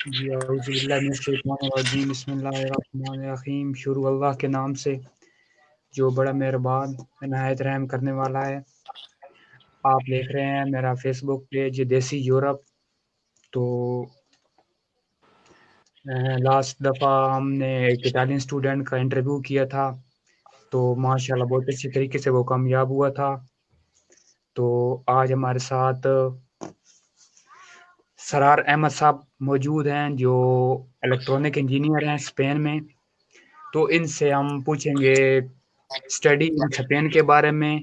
جی اعوذ باللہ من الشیطان الرجیم، بسم اللہ الرحمن الرحیم۔ شروع اللہ کے نام سے جو بڑا مہربان نہایت رحم کرنے والا ہے۔ آپ دیکھ رہے ہیں میرا فیس بک پیج دیسی یورپ۔ تو لاسٹ دفعہ ہم نے ایک اٹالین اسٹوڈنٹ کا انٹرویو کیا تھا، تو ماشاءاللہ بہت اچھی طریقے سے وہ کامیاب ہوا تھا۔ تو آج ہمارے ساتھ سرار احمد صاحب موجود ہیں جو الیکٹرانک انجینئر ہیں اسپین میں۔ تو ان سے ہم پوچھیں گے اسٹڈی ان اسپین کے بارے میں۔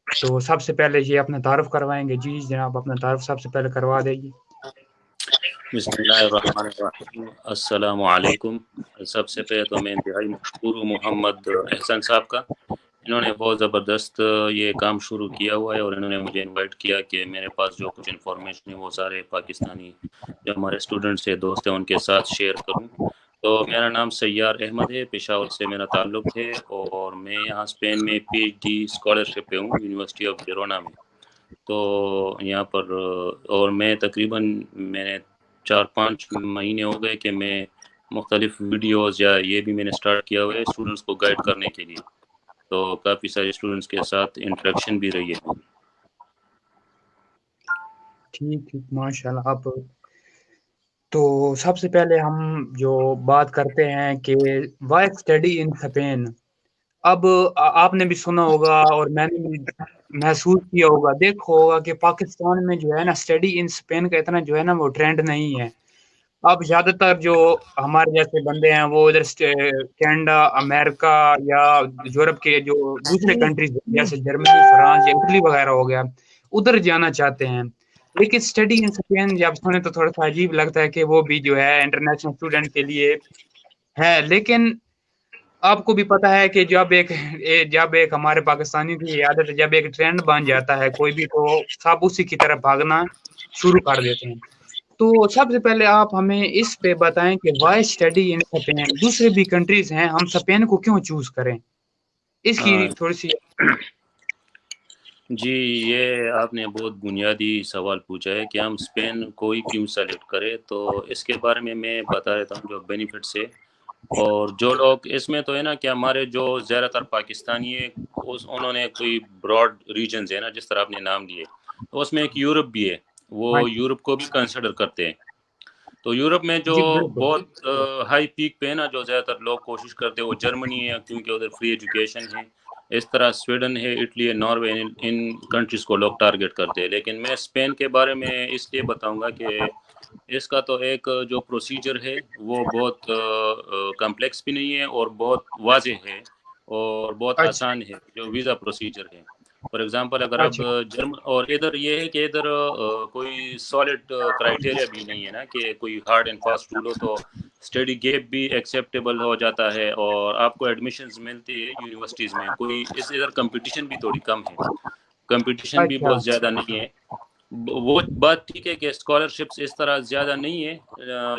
تو سب سے پہلے یہ اپنا تعارف کروائیں گے۔ جی جناب، اپنا تعارف سب سے پہلے کروا دیجیے۔ بسم اللہ الرحمن الرحیم، السلام علیکم۔ سب سے پہلے تو میں انتہائی مشکور ہوں محمد احسن صاحب کا۔ انہوں نے بہت زبردست یہ کام شروع کیا ہوا ہے، اور انہوں نے مجھے انوائٹ کیا کہ میرے پاس جو کچھ انفارمیشن ہے وہ سارے پاکستانی جو ہمارے اسٹوڈنٹس ہیں، دوست ہیں، ان کے ساتھ شیئر کروں۔ تو میرا نام سیار احمد ہے، پشاور سے میرا تعلق ہے، اور میں یہاں اسپین میں پی ایچ ڈی اسکالرشپ پہ ہوں یونیورسٹی آف جیرونا میں۔ تو یہاں پر اور میں تقریباً میں نے 4-5 مہینے ہو گئے کہ میں مختلف ویڈیوز یا یہ بھی میں نے سٹارٹ کیا ہوا ہے اسٹوڈنٹس کو گائیڈ کرنے کے لیے۔ تو کافی سارے اسٹوڈنٹس کے ساتھ انٹریکشن بھی رہی ہے۔ ٹھیک ماشاء اللہ۔ آپ تو سب سے پہلے ہم جو بات کرتے ہیں کہ وائی اسٹڈی ان اسپین۔ اب آپ نے بھی سنا ہوگا اور میں نے بھی محسوس کیا ہوگا، دیکھا ہوگا کہ پاکستان میں جو ہے نا اسٹڈی ان اسپین کا اتنا جو ہے نا وہ ٹرینڈ نہیں ہے۔ اب زیادہ تر جو ہمارے جیسے بندے ہیں وہ ادھر کینیڈا، امریکہ یا یورپ کے جو دوسرے کنٹریز جیسے جرمنی، فرانس یا اٹلی وغیرہ ہو گیا، ادھر جانا چاہتے ہیں۔ لیکن اسٹڈی ان اسپین جب سنے تو تھوڑا سا عجیب لگتا ہے کہ وہ بھی جو ہے انٹرنیشنل اسٹوڈنٹ کے لیے ہے۔ لیکن آپ کو بھی پتا ہے کہ جب ایک ہمارے پاکستانی کی عادت ہے، جب ایک ٹرینڈ بن جاتا ہے کوئی بھی، تو سب اسی کی طرف بھاگنا شروع کر دیتے ہیں۔ تو سب سے پہلے آپ ہمیں اس پہ بتائیں کہ وائی اسٹڈی ان اسپین، دوسرے بھی کنٹریز ہیں، ہم اسپین کو کیوں چوز کریں، اس کی تھوڑی سی۔ جی، یہ آپ نے بہت بنیادی سوال پوچھا ہے کہ ہم اسپین کو ہی کیوں سلیکٹ کریں۔ تو اس کے بارے میں بتا دیتا ہوں جو بینیفٹس ہے۔ اور جو لوگ اس میں تو ہے نا کہ ہمارے جو زیادہ تر پاکستانی ہے، انہوں نے کوئی براڈ ریجنز ہے نا، جس طرح آپ نے نام لیے، تو اس میں ایک یورپ بھی ہے، وہ یورپ کو بھی کنسیڈر کرتے ہیں۔ تو یورپ میں جو جی بالکل بہت ہائی پیک پہ ہے نا، جو زیادہ تر لوگ کوشش کرتے ہیں، وہ جرمنی ہے، کیونکہ ادھر فری ایجوکیشن ہے۔ اس طرح سویڈن ہے، اٹلی ہے، ناروے، ان کنٹریز کو لوگ ٹارگٹ کرتے ہیں۔ لیکن میں اسپین کے بارے میں اس لیے بتاؤں گا کہ اس کا تو ایک جو پروسیجر ہے وہ بہت کمپلیکس بھی نہیں ہے، اور بہت واضح ہے، اور بہت اچھا آسان ہے جو ویزا پروسیجر ہے۔ فار ایگزامپل اگر اب اچھا اور ادھر یہ ہے کہ ادھر کوئی سالڈ کرائٹیریا بھی نہیں ہے نا کہ کوئی ہارڈ اینڈ فاسٹ رول ہو، تو اسٹڈی گیپ بھی ایکسیپٹیبل ہو جاتا ہے، اور آپ کو ایڈمیشنز ملتی ہے یونیورسٹیز میں۔ کوئی ادھر کمپٹیشن بھی تھوڑی کم ہے، کمپٹیشن بھی اچھا بہت زیادہ نہیں ہے۔ وہ بات ٹھیک ہے کہ اسکالرشپس اس طرح زیادہ نہیں ہے،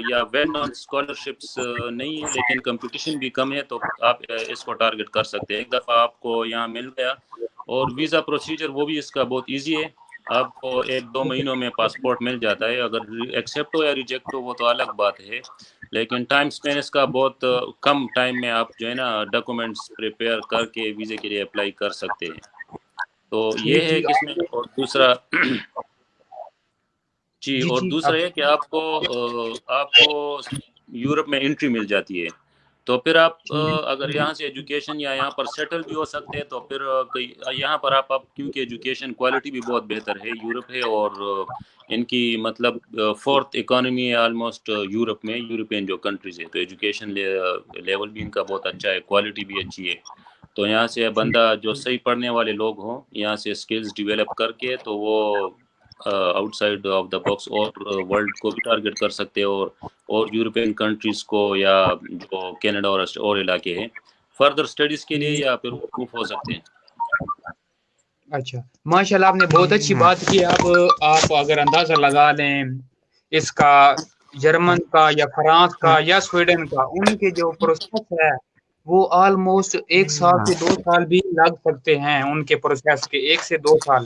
یا ویل نون اسکالرشپس نہیں ہے، لیکن کمپٹیشن بھی کم ہے، تو آپ اس کو ٹارگٹ کر سکتے ہیں۔ ایک دفعہ آپ کو یہاں مل گیا، اور ویزا پروسیجر وہ بھی اس کا بہت ایزی ہے۔ آپ کو 1-2 مہینوں میں پاسپورٹ مل جاتا ہے۔ اگر ایکسیپٹ ہو یا ریجیکٹ ہو وہ تو الگ بات ہے، لیکن ٹائم اسپین اس کا بہت کم ٹائم میں آپ جو ہے نا ڈاکومنٹس پریپیئر کر کے ویزے کے لیے اپلائی کر سکتے ہیں۔ تو یہ ہے کہ اس میں، اور دوسرا اور دوسرا یہ کہ آپ کو یورپ میں انٹری مل جاتی ہے۔ تو پھر آپ اگر یہاں سے ایجوکیشن یا یہاں پر سیٹل بھی ہو سکتے ہیں، تو پھر یہاں پر آپ کیونکہ ایجوکیشن کوالٹی بھی بہت بہتر ہے یورپ ہے، اور ان کی مطلب 4th اکانومی ہے آلموسٹ یورپ میں، یورپین جو کنٹریز ہے، تو ایجوکیشن لیول بھی ان کا بہت اچھا ہے، کوالٹی بھی اچھی ہے۔ تو یہاں سے بندہ جو صحیح پڑھنے والے لوگ ہوں، یہاں سے سکلز ڈیولپ کر کے، تو وہ out side of the box اور ورلڈ کو بھی ٹارگٹ کر سکتے ہیں، اور یورپین کنٹریز کو، یا جو کینیڈا اور علاقے ہیں، فردر اسٹڈیز کے لیے، یا پھر وہ موو ہو سکتے ہیں۔ اچھا ماشاء اللہ، آپ نے بہت اچھی بات کی۔ اب آپ اگر اندازہ لگا لیں اس کا، جرمن کا یا فرانس کا یا سویڈن کا، ان کے جو پروسیس ہے وہ آلموسٹ 1 سال سے 2 سال بھی لگ سکتے ہیں، ان کے پروسیس کے 1 سے 2 سال۔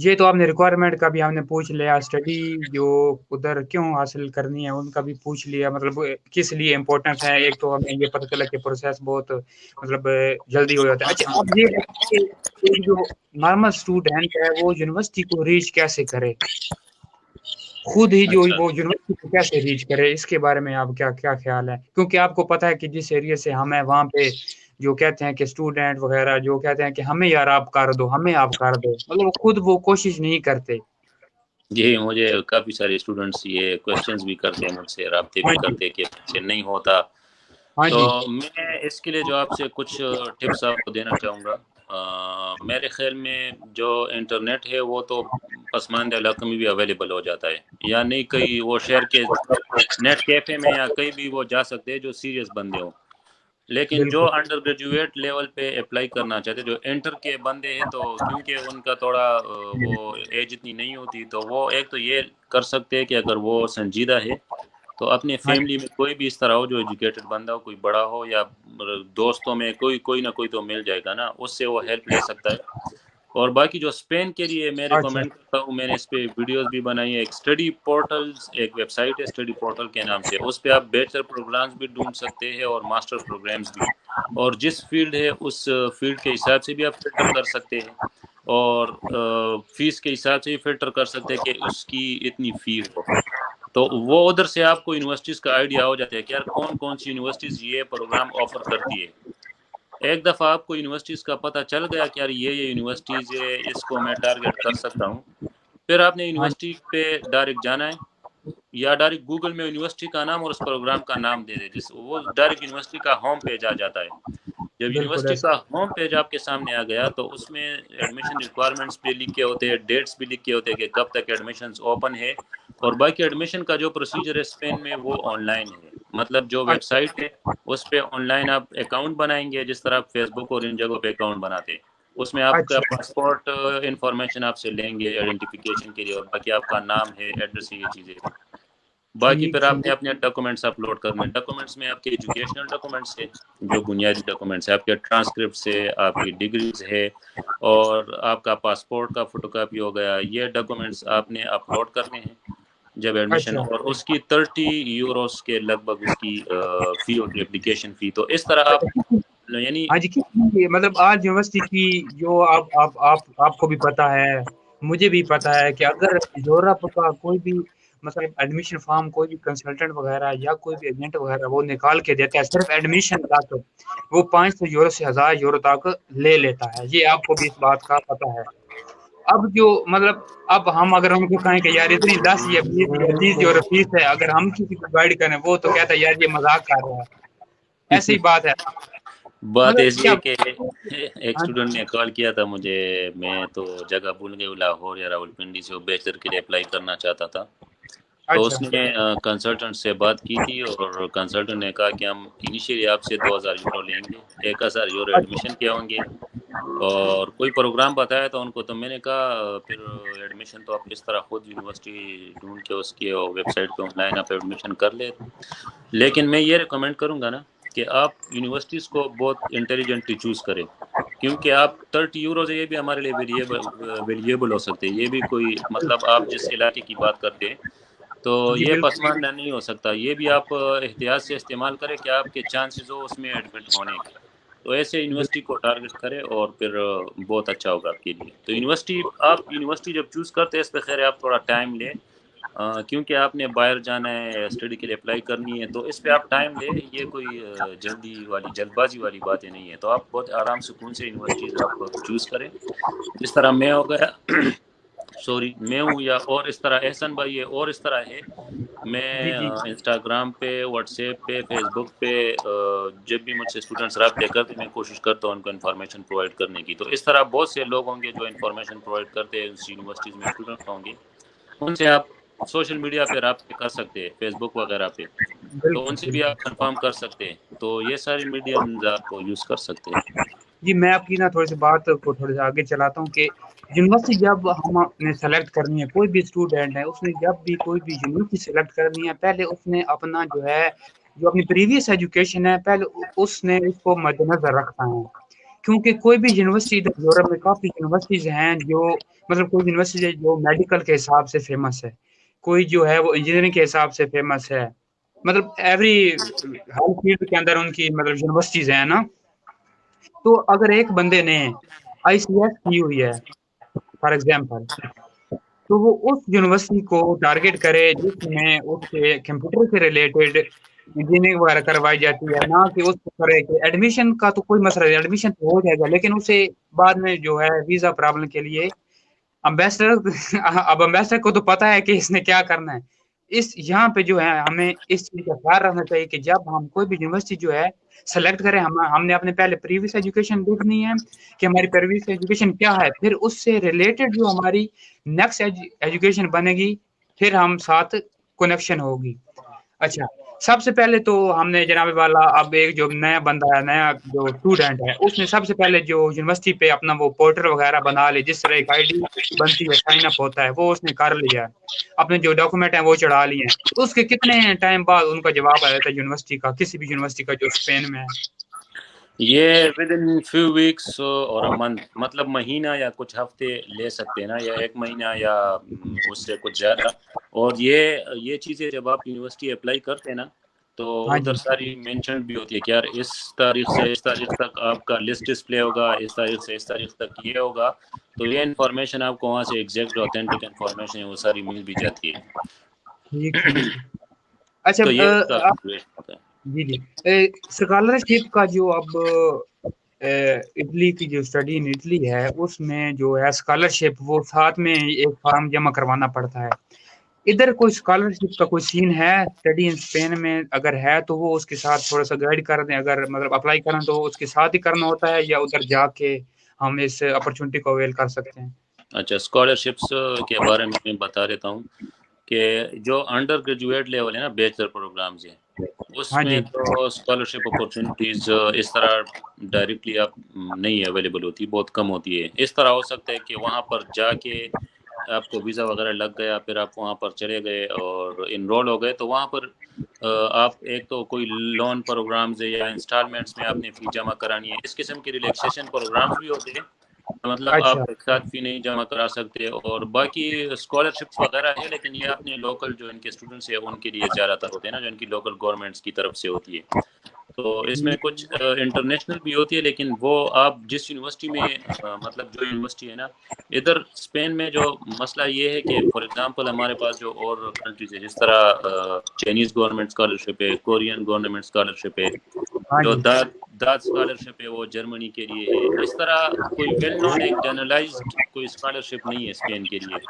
یہ تو آپ نے ریکوائرمنٹ کا بھی ہم نے پوچھ لیا، اسٹڈی جو ادھر کیوں حاصل کرنی ہے ان کا بھی پوچھ لیا، مطلب کس لیے امپورٹنٹ ہے. ایک تو ہمیں یہ پتہ چلا کہ پروسیس بہت مطلب جلدی ہو جاتا ہے. اچھا اب یہ ہے کہ ایک جو نارمل اسٹوڈنٹ ہے وہ یونیورسٹی کو ریچ کیسے کرے، خود ہی جو اچھا وہ یونیورسٹی کو کیسے ریچ کرے، اس کے بارے میں آپ کیا خیال ہے؟ کیونکہ آپ کو پتہ ہے کہ جس ایریا سے ہم ہیں وہاں پہ جو کہتے ہیں کہ اسٹوڈنٹ وغیرہ جو کہتے ہیں کہ ہمیں یار آپ کر دو، ہمیں آپ کر دو، مطلب خود وہ کوشش نہیں کرتے. جی، مجھے کافی سارے اسٹوڈنٹس یہ کویشچنز بھی کرتے ہیں مجھ سے، رابطے ہاں بھی جی، کرتے کہ سے نہیں ہوتا. ہاں تو جی، میں اس کے لیے جو آپ سے کچھ ٹپس آپ کو دینا چاہوں گا. میرے خیال میں جو انٹرنیٹ ہے وہ تو پسماندہ علاقوں میں بھی اویلیبل ہو جاتا ہے، یا نہیں کئی وہ شہر کے نیٹ کیفے میں یا کہیں بھی وہ جا سکتے ہیں جو سیریس بندے ہوں. لیکن جو بالکل. انڈر گریجویٹ لیول پہ اپلائی کرنا چاہتے، جو انٹر کے بندے ہیں، تو کیونکہ ان کا تھوڑا وہ ایج اتنی نہیں ہوتی، تو وہ ایک تو یہ کر سکتے ہیں کہ اگر وہ سنجیدہ ہے تو اپنے ہاں فیملی میں کوئی بھی اس طرح ہو جو ایجوکیٹڈ بندہ ہو، کوئی بڑا ہو یا دوستوں میں کوئی نہ کوئی تو مل جائے گا نا، اس سے وہ ہیلپ لے سکتا ہے. اور باقی جو اسپین کے لیے میں اچھا ریکمینڈ کرتا ہوں، میں نے اس پہ ویڈیوز بھی بنائی ہے. ایک اسٹڈی پورٹل، ایک ویب سائٹ ہے اسٹڈی پورٹل کے نام سے، اس پہ آپ بیچلر پروگرامز بھی ڈھونڈ سکتے ہیں اور ماسٹر پروگرامز بھی، اور جس فیلڈ ہے اس فیلڈ کے حساب سے بھی آپ فلٹر کر سکتے ہیں، اور فیس کے حساب سے بھی فلٹر کر سکتے ہیں کہ اس کی اتنی فی ہو. تو وہ ادھر سے آپ کو یونیورسٹیز کا آئیڈیا ہو جاتا ہے کہ یار کون سی یونیورسٹیز یہ پروگرام آفر کرتی ہے. ایک دفعہ آپ کو یونیورسٹیز کا پتہ چل گیا کہ یار یہ یونیورسٹیز ہے، اس کو میں ٹارگیٹ کر سکتا ہوں، پھر آپ نے ہاں یونیورسٹی پہ ڈائریکٹ جانا ہے، یا ڈائریکٹ گوگل میں یونیورسٹی کا نام اور اس پروگرام کا نام دے دے، جس وہ ڈائریکٹ یونیورسٹی کا ہوم پیج آ جاتا ہے. جب بالکل یونیورسٹی ایسا. کا ہوم پیج آپ کے سامنے آ گیا تو اس میں ایڈمیشن ریکوائرمنٹس بھی لکھے ہوتے ہیں، ڈیٹس بھی لکھے ہوتے ہیں کہ کب تک ایڈمیشنز اوپن ہے، اور باقی ایڈمیشن کا جو پروسیجر ہے اسپین میں وہ آن لائن ہے. مطلب جو ویب اچھا سائٹ ہے اس پہ آن لائن آپ اکاؤنٹ بنائیں گے، جس طرح آپ فیس بک اور ان جگہوں پہ اکاؤنٹ بناتے ہیں. اس میں آپ کا اچھا پاسپورٹ انفارمیشن آپ سے لیں گے آئیڈینٹیفیکیشن کے لیے، اور باقی آپ کا نام ہے، ایڈریس ہے، یہ چیزیں. باقی ٹھیک پھر آپ ٹھیک. نے اپنے ڈاکومنٹس اپلوڈ کرنے. ڈاکومنٹس میں آپ کے ایجوکیشنل ڈاکومنٹس ہے، جو بنیادی ڈاکومنٹس ہے، آپ کے ٹرانسکرپٹس ہے، آپ کی ڈگریز ہے، اور آپ کا پاسپورٹ کا فوٹو کاپی ہو گیا. یہ ڈاکومنٹس آپ نے اپلوڈ کرنے ہیں جب ایڈمیشن، اچھا اور اس کی 30 یوروز کے لگ بھگ اس کی فی ہوتی ہے، اپلیکیشن فی. تو اس طرح آپ یعنی ہاں جی، مطلب آج یونیورسٹی کی جو آپ کو بھی پتا ہے، مجھے بھی پتا ہے کہ اگر یورپ کا کوئی بھی مطلب ایڈمیشن فارم کوئی بھی کنسلٹنٹ وغیرہ یا کوئی بھی ایجنٹ وغیرہ وہ نکال کے دیتا ہے صرف ایڈمیشن کا، تو وہ 500 یورو سے 1000 یورو تک لے لیتا ہے. یہ آپ کو بھی اس بات کا پتا ہے. اب جو مطلب اب ہم اگر ہم کو کہیں کہ یار اتنی 10 یا 20 یا 30 یورو فیس ہے، اگر ہم کسی کو گائیڈ کریں وہ تو کہتا ہے یار یہ مذاق کر رہا ہے. ایسی بات ہے. بات مطلب ایسی کیا. ہے کہ ایک ہاں جی. اسٹوڈنٹ نے کال کیا تھا مجھے، میں تو جگہ بھول گئی، لاہور یا راولپنڈی سے، وہ بیچلر کے لیے اپلائی کرنا چاہتا تھا. تو اچھا اس نے کنسلٹنٹ سے بات کی تھی، اور کنسلٹنٹ نے کہا کہ ہم انیشیلی آپ سے 2000 یورو لیں گے، 1000 یورو اچھا ایڈمیشن کے ہوں گے، اور کوئی پروگرام بتایا تھا ان کو. تو میں نے کہا پھر ایڈمیشن تو آپ اس طرح خود یونیورسٹی ڈھونڈ کے اس کی ویب سائٹ پہ آن لائن آپ ایڈمیشن کر لیں. لیکن میں یہ ریکمینڈ کروں گا نا کہ آپ یونیورسٹیز کو بہت انٹیلیجنٹلی چوز کریں، کیونکہ آپ 30 یوروز یہ بھی ہمارے لیے ویلیبل ہو سکتے ہیں. یہ بھی کوئی مطلب آپ جس علاقے کی بات کرتے ہیں تو جی یہ بالکل. پسماندہ نہیں ہو سکتا. یہ بھی آپ احتیاط سے استعمال کریں کہ آپ کے چانسز ہو اس میں ایڈمٹ ہونے کے. تو ایسے یونیورسٹی کو ٹارگٹ کرے اور پھر بہت اچھا ہوگا آپ کے لیے. تو یونیورسٹی جب چوز کرتے ہیں اس پہ خیر آپ تھوڑا ٹائم لیں، کیونکہ آپ نے باہر جانا ہے، اسٹڈی کے لیے اپلائی کرنی ہے، تو اس پہ آپ ٹائم لیں. یہ کوئی جلد بازی والی باتیں نہیں ہے. تو آپ بہت آرام سکون سے یونیورسٹیز آپ چوز کریں، جس طرح میں ہو گیا میں ہوں، یا اور اس طرح احسن بھائی ہے، اور اس طرح ہے. جی میں جی انسٹاگرام پہ، واٹس ایپ پہ، فیس بک پہ جب بھی مجھ سے اسٹوڈنٹس رابطے کرتے میں کوشش کرتا ہوں ان کو انفارمیشن پرووائڈ کرنے کی. تو اس طرح بہت سے لوگ ہوں گے جو انفارمیشن پرووائڈ کرتے ہیں اس یونیورسٹیز میں اسٹوڈنٹس ہوں گے، ان سے آپ سوشل میڈیا پہ رابطے کر سکتے ہیں، فیس بک وغیرہ پہ، تو بالکل ان سے بھی بالکل. آپ کنفرم کر سکتے ہیں. تو یہ ساری میڈیمز آپ یوز کر سکتے ہیں. جی میں آپ کی نا تھوڑی سی بات کو تھوڑے سے آگے چلاتا ہوں کہ یونیورسٹی جب ہم نے سلیکٹ کرنی ہے، کوئی بھی اسٹوڈنٹ ہے اس نے جب بھی کوئی بھی یونیورسٹی سلیکٹ کرنی ہے، پہلے اس نے اپنا جو اپنی پریویس ایجوکیشن ہے پہلے اس نے اس کو مد نظر رکھنا ہے. کیونکہ کوئی بھی یونیورسٹی ادھر یورپ میں کافی یونیورسٹیز ہیں جو مطلب کوئی یونیورسٹی ہے جو میڈیکل کے حساب سے فیمس ہے، کوئی جو ہے وہ انجینئرنگ کے حساب سے فیمس ہے، مطلب ایوری ہر فیلڈ کے اندر ان کی مطلب یونیورسٹیز ہیں نا. تو اگر ایک بندے نے آئی سی ایس کی ہوئی ہے فار ایگزامپل، تو وہ اس یونیورسٹی کو ٹارگیٹ کرے جس میں اس کے کمپیوٹر سے ریلیٹڈ انجینئرنگ وغیرہ کروائی جاتی ہے، نہ کہ اس کو کرے کہ ایڈمیشن کا تو کوئی مسئلہ نہیں، ایڈمیشن تو ہو جائے گا، لیکن اسے بعد میں جو ہے ویزا پرابلم کے لیے امبیسڈر اب امبیسڈر کو تو پتا ہے کہ اس نے کیا کرنا ہے. اس یہاں پہ جو ہے ہمیں اس چیز کا خیال رکھنا چاہیے کہ جب ہم کوئی بھی یونیورسٹی جو ہے سلیکٹ کریں، ہم نے اپنے پہلے پریویس ایجوکیشن دیکھنی ہے کہ ہماری پریویس ایجوکیشن کیا ہے، پھر اس سے ریلیٹڈ جو ہماری نیکسٹ ایجوکیشن بنے گی پھر ہم ساتھ کنیکشن ہوگی. اچھا، سب سے پہلے تو ہم نے جناب والا اب ایک جو نیا بندہ ہے، نیا جو اسٹوڈنٹ ہے، اس نے سب سے پہلے جو یونیورسٹی پہ اپنا وہ پورٹل وغیرہ بنا لی، جس طرح ایک آئی ڈی بنتی ہے، سائن اپ ہوتا ہے، وہ اس نے کر لیا ہے، اپنے جو ڈاکومنٹ ہیں وہ چڑھا لیے ہیں. تو اس کے کتنے ٹائم بعد ان کا جواب آ جاتا ہے یونیورسٹی کا، کسی بھی یونیورسٹی کا جو اسپین میں ہے؟ یہ ود ان فیو ویکس اور منتھ، مطلب مہینہ یا کچھ ہفتے لے سکتے ہیں نا، یا ایک مہینہ یا اس سے کچھ زیادہ. اور یہ چیزیں جب آپ یونیورسٹی اپلائی کرتے ہیں نا تو ہاں ادھر جی، ساری مینشن بھی ہوتی ہے کہ یار اس تاریخ سے اس تاریخ تک آپ کا لسٹ ڈسپلے ہوگا، اس تاریخ سے اس تاریخ تک یہ ہوگا. تو یہ انفارمیشن آپ کو وہاں سے ایگزیکٹ اوتھینٹک انفارمیشن ہے وہ ساری مل بھی جاتی ہے. ٹھیک ٹھیک ٹھیک. اچھا تو یہ ہوتا ہے. جی جی، اسکالرشپ کا جو اب اٹلی کی جو اسٹڈی ان اٹلی ہے اس میں جو ہے اسکالرشپ وہ ساتھ میں ایک فارم جمع کروانا پڑتا ہے. ادھر کوئی اسکالرشپ کا کوئی سین ہے اسٹڈی ان اسپین میں؟ اگر ہے تو وہ اس کے ساتھ تھوڑا سا گائڈ کر دیں، اگر مطلب اپلائی کریں تو اس کے ساتھ ہی کرنا ہوتا ہے یا ادھر جا کے ہم اس اپرچونٹی کو اویل کر سکتے ہیں؟ اچھا، اسکالرشپس کے بارے میں بتا دیتا ہوں کہ جو انڈر گریجویٹ لیول ہے نا، بیچلر پروگرامز ہیں، اس ہاں میں جی، تو اسکالرشپ اپرچونیٹیز اس طرح ڈائریکٹلی آپ نہیں اویلیبل ہوتی، بہت کم ہوتی ہے. اس طرح ہو سکتا ہے کہ وہاں پر جا کے آپ کو ویزا وغیرہ لگ گیا، پھر آپ وہاں پر چلے گئے اور انرول ہو گئے، تو وہاں پر آپ ایک تو کوئی لون پروگرامز ہے یا انسٹالمنٹس میں آپ نے فی جمع کرانی ہے، اس قسم کے ریلیکسیشن پروگرامز بھی ہوتے ہیں. مطلب اچھا آپ ایک ساتھ فی نہیں جمع کرا سکتے. اور باقی اسکالرشپس وغیرہ ہے، لیکن یہ اپنے لوکل جو ان کے اسٹوڈنٹس ہیں ان کے لیے زیادہ تر ہوتے ہیں نا، جو ان کی لوکل گورنمنٹس کی طرف سے ہوتی ہے. تو اس میں کچھ انٹرنیشنل بھی ہوتی ہے، لیکن وہ آپ جس یونیورسٹی میں مطلب جو یونیورسٹی ہے نا ادھر اسپین میں، جو مسئلہ یہ ہے کہ فار ایگزامپل ہمارے پاس جو اور کنٹریز ہے جس طرح چائنیز گورنمنٹ اسکالرشپ ہے، کورین گورنمنٹ اسکالرشپ ہے، ہاں جو جی، داد اسکالرشپ ہے وہ جرمنی کے لیے ہے. اس طرح کوئی ویل نون ایک جنرلائزڈ کوئی اسکالرشپ نہیں ہے اسپین کے لیے،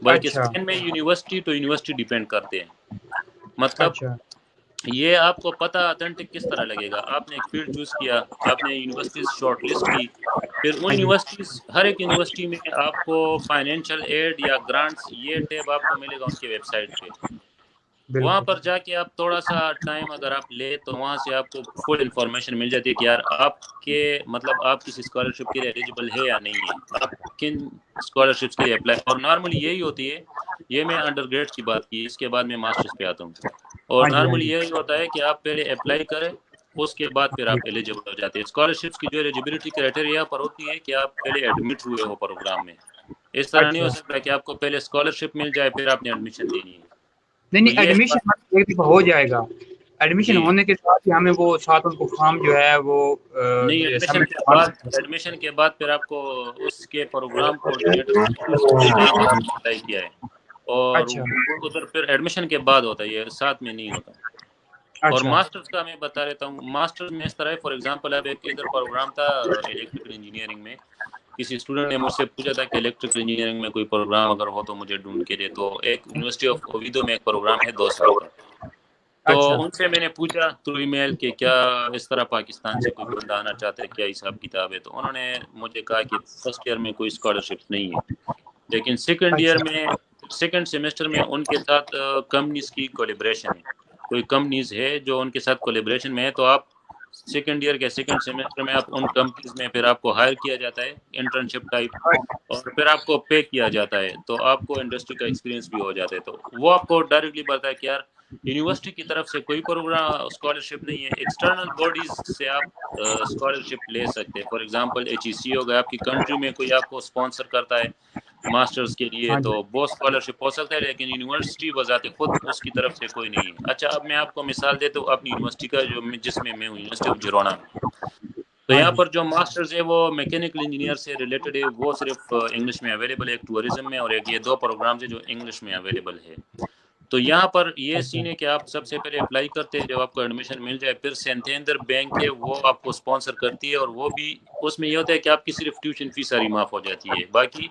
بلکہ اچھا اسپین میں یونیورسٹی ٹو یونیورسٹی ڈیپینڈ کرتے ہیں. مطلب اچھا یہ آپ کو پتہ اتھینٹک کس طرح لگے گا، آپ نے ایک فیلڈ چوز کیا، آپ نے یونیورسٹیز شارٹ لسٹ کی، پھر ان ہاں جی، یونیورسٹیز ہر ایک یونیورسٹی میں آپ کو فائنینشیل ایڈ یا گرانٹس یہ ٹیب آپ کو ملے گا ان کی ویب سائٹ پہ. وہاں بالکل پر جا کے آپ تھوڑا سا ٹائم اگر آپ لے تو وہاں سے آپ کو فل انفارمیشن مل جاتی ہے کہ یار آپ کے مطلب آپ کسی اسکالرشپ کے لیے ایلیجیبل ہے یا نہیں ہے، آپ کن اسکالرشپس کے لیے اپلائی. اور نارملی یہی ہوتی ہے، یہ میں انڈر گریڈ کی بات کی، اس کے بعد میں ماسٹرز پہ آتا ہوں. اور ہاں جی، ہاں نارملی جی، یہی ہوتا ہے کہ آپ پہلے اپلائی کریں، اس کے بعد پھر آپ ایلیجیبل ہو جاتے ہیں. اسکالرشپس کی جو ایلیجیبلٹی کرائٹیریا پر ہوتی ہے کہ آپ پہلے ایڈمٹ ہوئے ہو پروگرام میں. اس طرح نہیں اچھا. ہو سکتا کہ آپ کو پہلے اسکالرشپ مل جائے پھر آپ نے ایڈمیشن لینی ہے. نہیں تو نہیں، یہ ایڈمیشن ایک دفعہ ہو جائے گا، ایڈمیشن جی ہونے کے ساتھ ہی ہمیں وہ ساتھ ان کو فارم جو ہے وہ نہیں، سبمٹ کروانا ایڈمیشن کے بعد پھر آپ کو اس کے پروگرام کوآرڈینیٹر سے پوچھنا ہوگا جہاں پر آپ نے اپلائی کیا ہے، اور اچھا وہ ادھر پھر ایڈمیشن کے بعد ہوتا ہے، یہ ساتھ میں نہیں ہوتا. اور اچھا ماسٹرز کا میں بتا دیتا ہوں. ماسٹرز میں اس طرح ہے، فار ایگزامپل اب ایک ادھر پروگرام تھا الیکٹریکل انجینئرنگ میں، کسی اسٹوڈنٹ نے مجھ سے پوچھا تھا کہ الیکٹریکل انجینئرنگ میں کوئی پروگرام اگر ہو تو مجھے ڈھونڈ کے دے. تو ایک یونیورسٹی آف اوویدو میں ایک پروگرام ہے 2 سال کا. تو اچھا ان سے میں نے پوچھا تھرو ای میل کہ کیا اس طرح پاکستان سے کوئی بندہ آنا چاہتا ہے، کیا حساب کتاب ہے. تو انہوں نے مجھے کہا کہ فرسٹ ایئر میں کوئی اسکالرشپ نہیں ہے، لیکن سیکنڈ ایئر اچھا میں سیکنڈ سیمسٹر میں ان کے ساتھ کمپنیز کی کولیبریشن ہے. کوئی کمپنیز ہے جو ان کے ساتھ کولیبریشن میں ہے، تو آپ سیکنڈ ایئر کے سیکنڈ سیمسٹر میں آپ ان کمپنیز میں پھر آپ کو ہائر کیا جاتا ہے انٹرنشپ ٹائپ، اور پھر آپ کو پے کیا جاتا ہے، تو آپ کو انڈسٹری کا ایکسپیرینس بھی ہو جاتا ہے. تو وہ آپ کو ڈائریکٹلی بتایا کہ یار یونیورسٹی کی طرف سے کوئی پروگرام اسکالرشپ نہیں ہے، ایکسٹرنل باڈیز سے آپ اسکالرشپ لے سکتے ہیں. فار ایگزامپل ایچ ای سی ہو گیا، آپ کی کنٹری میں کوئی آپ کو اسپانسر کرتا ہے، ماسٹرز کے لیے ہاں جی تو وہ اسکالرشپ ہو سکتا ہے، لیکن یونیورسٹی بذات خود اس کی طرف سے کوئی نہیں ہے۔ اچھا اب میں آپ کو مثال دیتا ہوں اپنی یونیورسٹی کا، جو جس میں میں ہوں، یونیورسٹی آف جرونا میں۔ تو ہاں یہاں جی پر جو ماسٹرز ہے وہ میکینیکل انجینئر سے ریلیٹڈ ہے، وہ صرف انگلش میں اویلیبل ہے، ایک ٹورزم میں اور ایک یہ 2 پروگرامز ہیں جو انگلش میں اویلیبل ہے۔ تو یہاں پر یہ اچھا سین ہے کہ آپ سب سے پہلے اپلائی کرتے ہیں، جب آپ کو ایڈمیشن مل جائے پھر سینتھیندر بینک ہے وہ آپ کو اسپانسر کرتی ہے، اور وہ بھی اس میں یہ ہوتا ہے کہ آپ کی صرف ٹیوشن فیس ساری معاف ہو جاتی ہے، باقی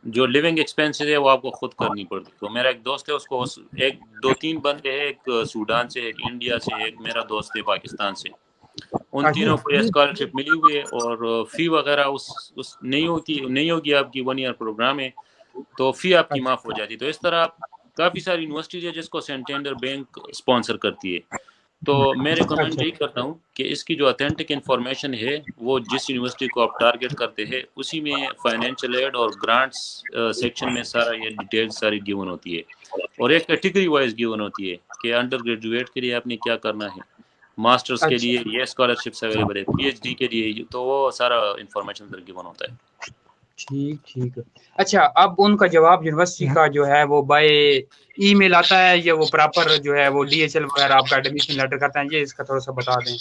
جو لیونگ ایکسپینسز ہے وہ آپ کو خود کرنی پڑتی ہے۔ تو میرا ایک دوست ہے، اس کو ایک 2-3 بندے ہیں، ایک سوڈان سے، ایک انڈیا سے، ایک میرا دوست ہے پاکستان سے، ان اچھا تینوں کو یہ اسکالرشپ ملی ہوئی ہے، اور فی وغیرہ اس نہیں ہوگی آپ کی 1 ایئر پروگرام ہے تو فی آپ کی اچھا معاف ہو جاتی ہے۔ تو اس طرح کافی ساری یونیورسٹیز ہے جس کو سینٹینڈر بینک اسپانسر کرتی ہے۔ تو میں ریکمینڈ اچھا یہی کرتا ہوں کہ اس کی جو اتھینٹک انفارمیشن ہے وہ جس یونیورسٹی کو آپ ٹارگٹ کرتے ہیں اسی میں فائنینشیل ایڈ اور گرانٹس سیکشن میں سارا یہ ڈیٹیل ساری گیون ہوتی ہے، اور ایک کیٹیگری وائز گیون ہوتی ہے کہ انڈر گریجویٹ کے لیے آپ نے کیا کرنا ہے، ماسٹرز کے اچھا لیے یہ اسکالرشپس اویلیبل ہے، پی ایچ ڈی کے لیے، تو وہ سارا انفارمیشن ادھر گیون ہوتا ہے۔ ٹھیک ہے۔ اچھا اب ان کا جواب یونیورسٹی کا جو ہے وہ بائی ای میل آتا ہے یا وہ پراپر جو ہے وہ ڈی ایچ ایل وغیرہ آپ کا ایڈمیشن لیٹر کرتے ہیں، یہ اس کا تھوڑا سا بتا دیں۔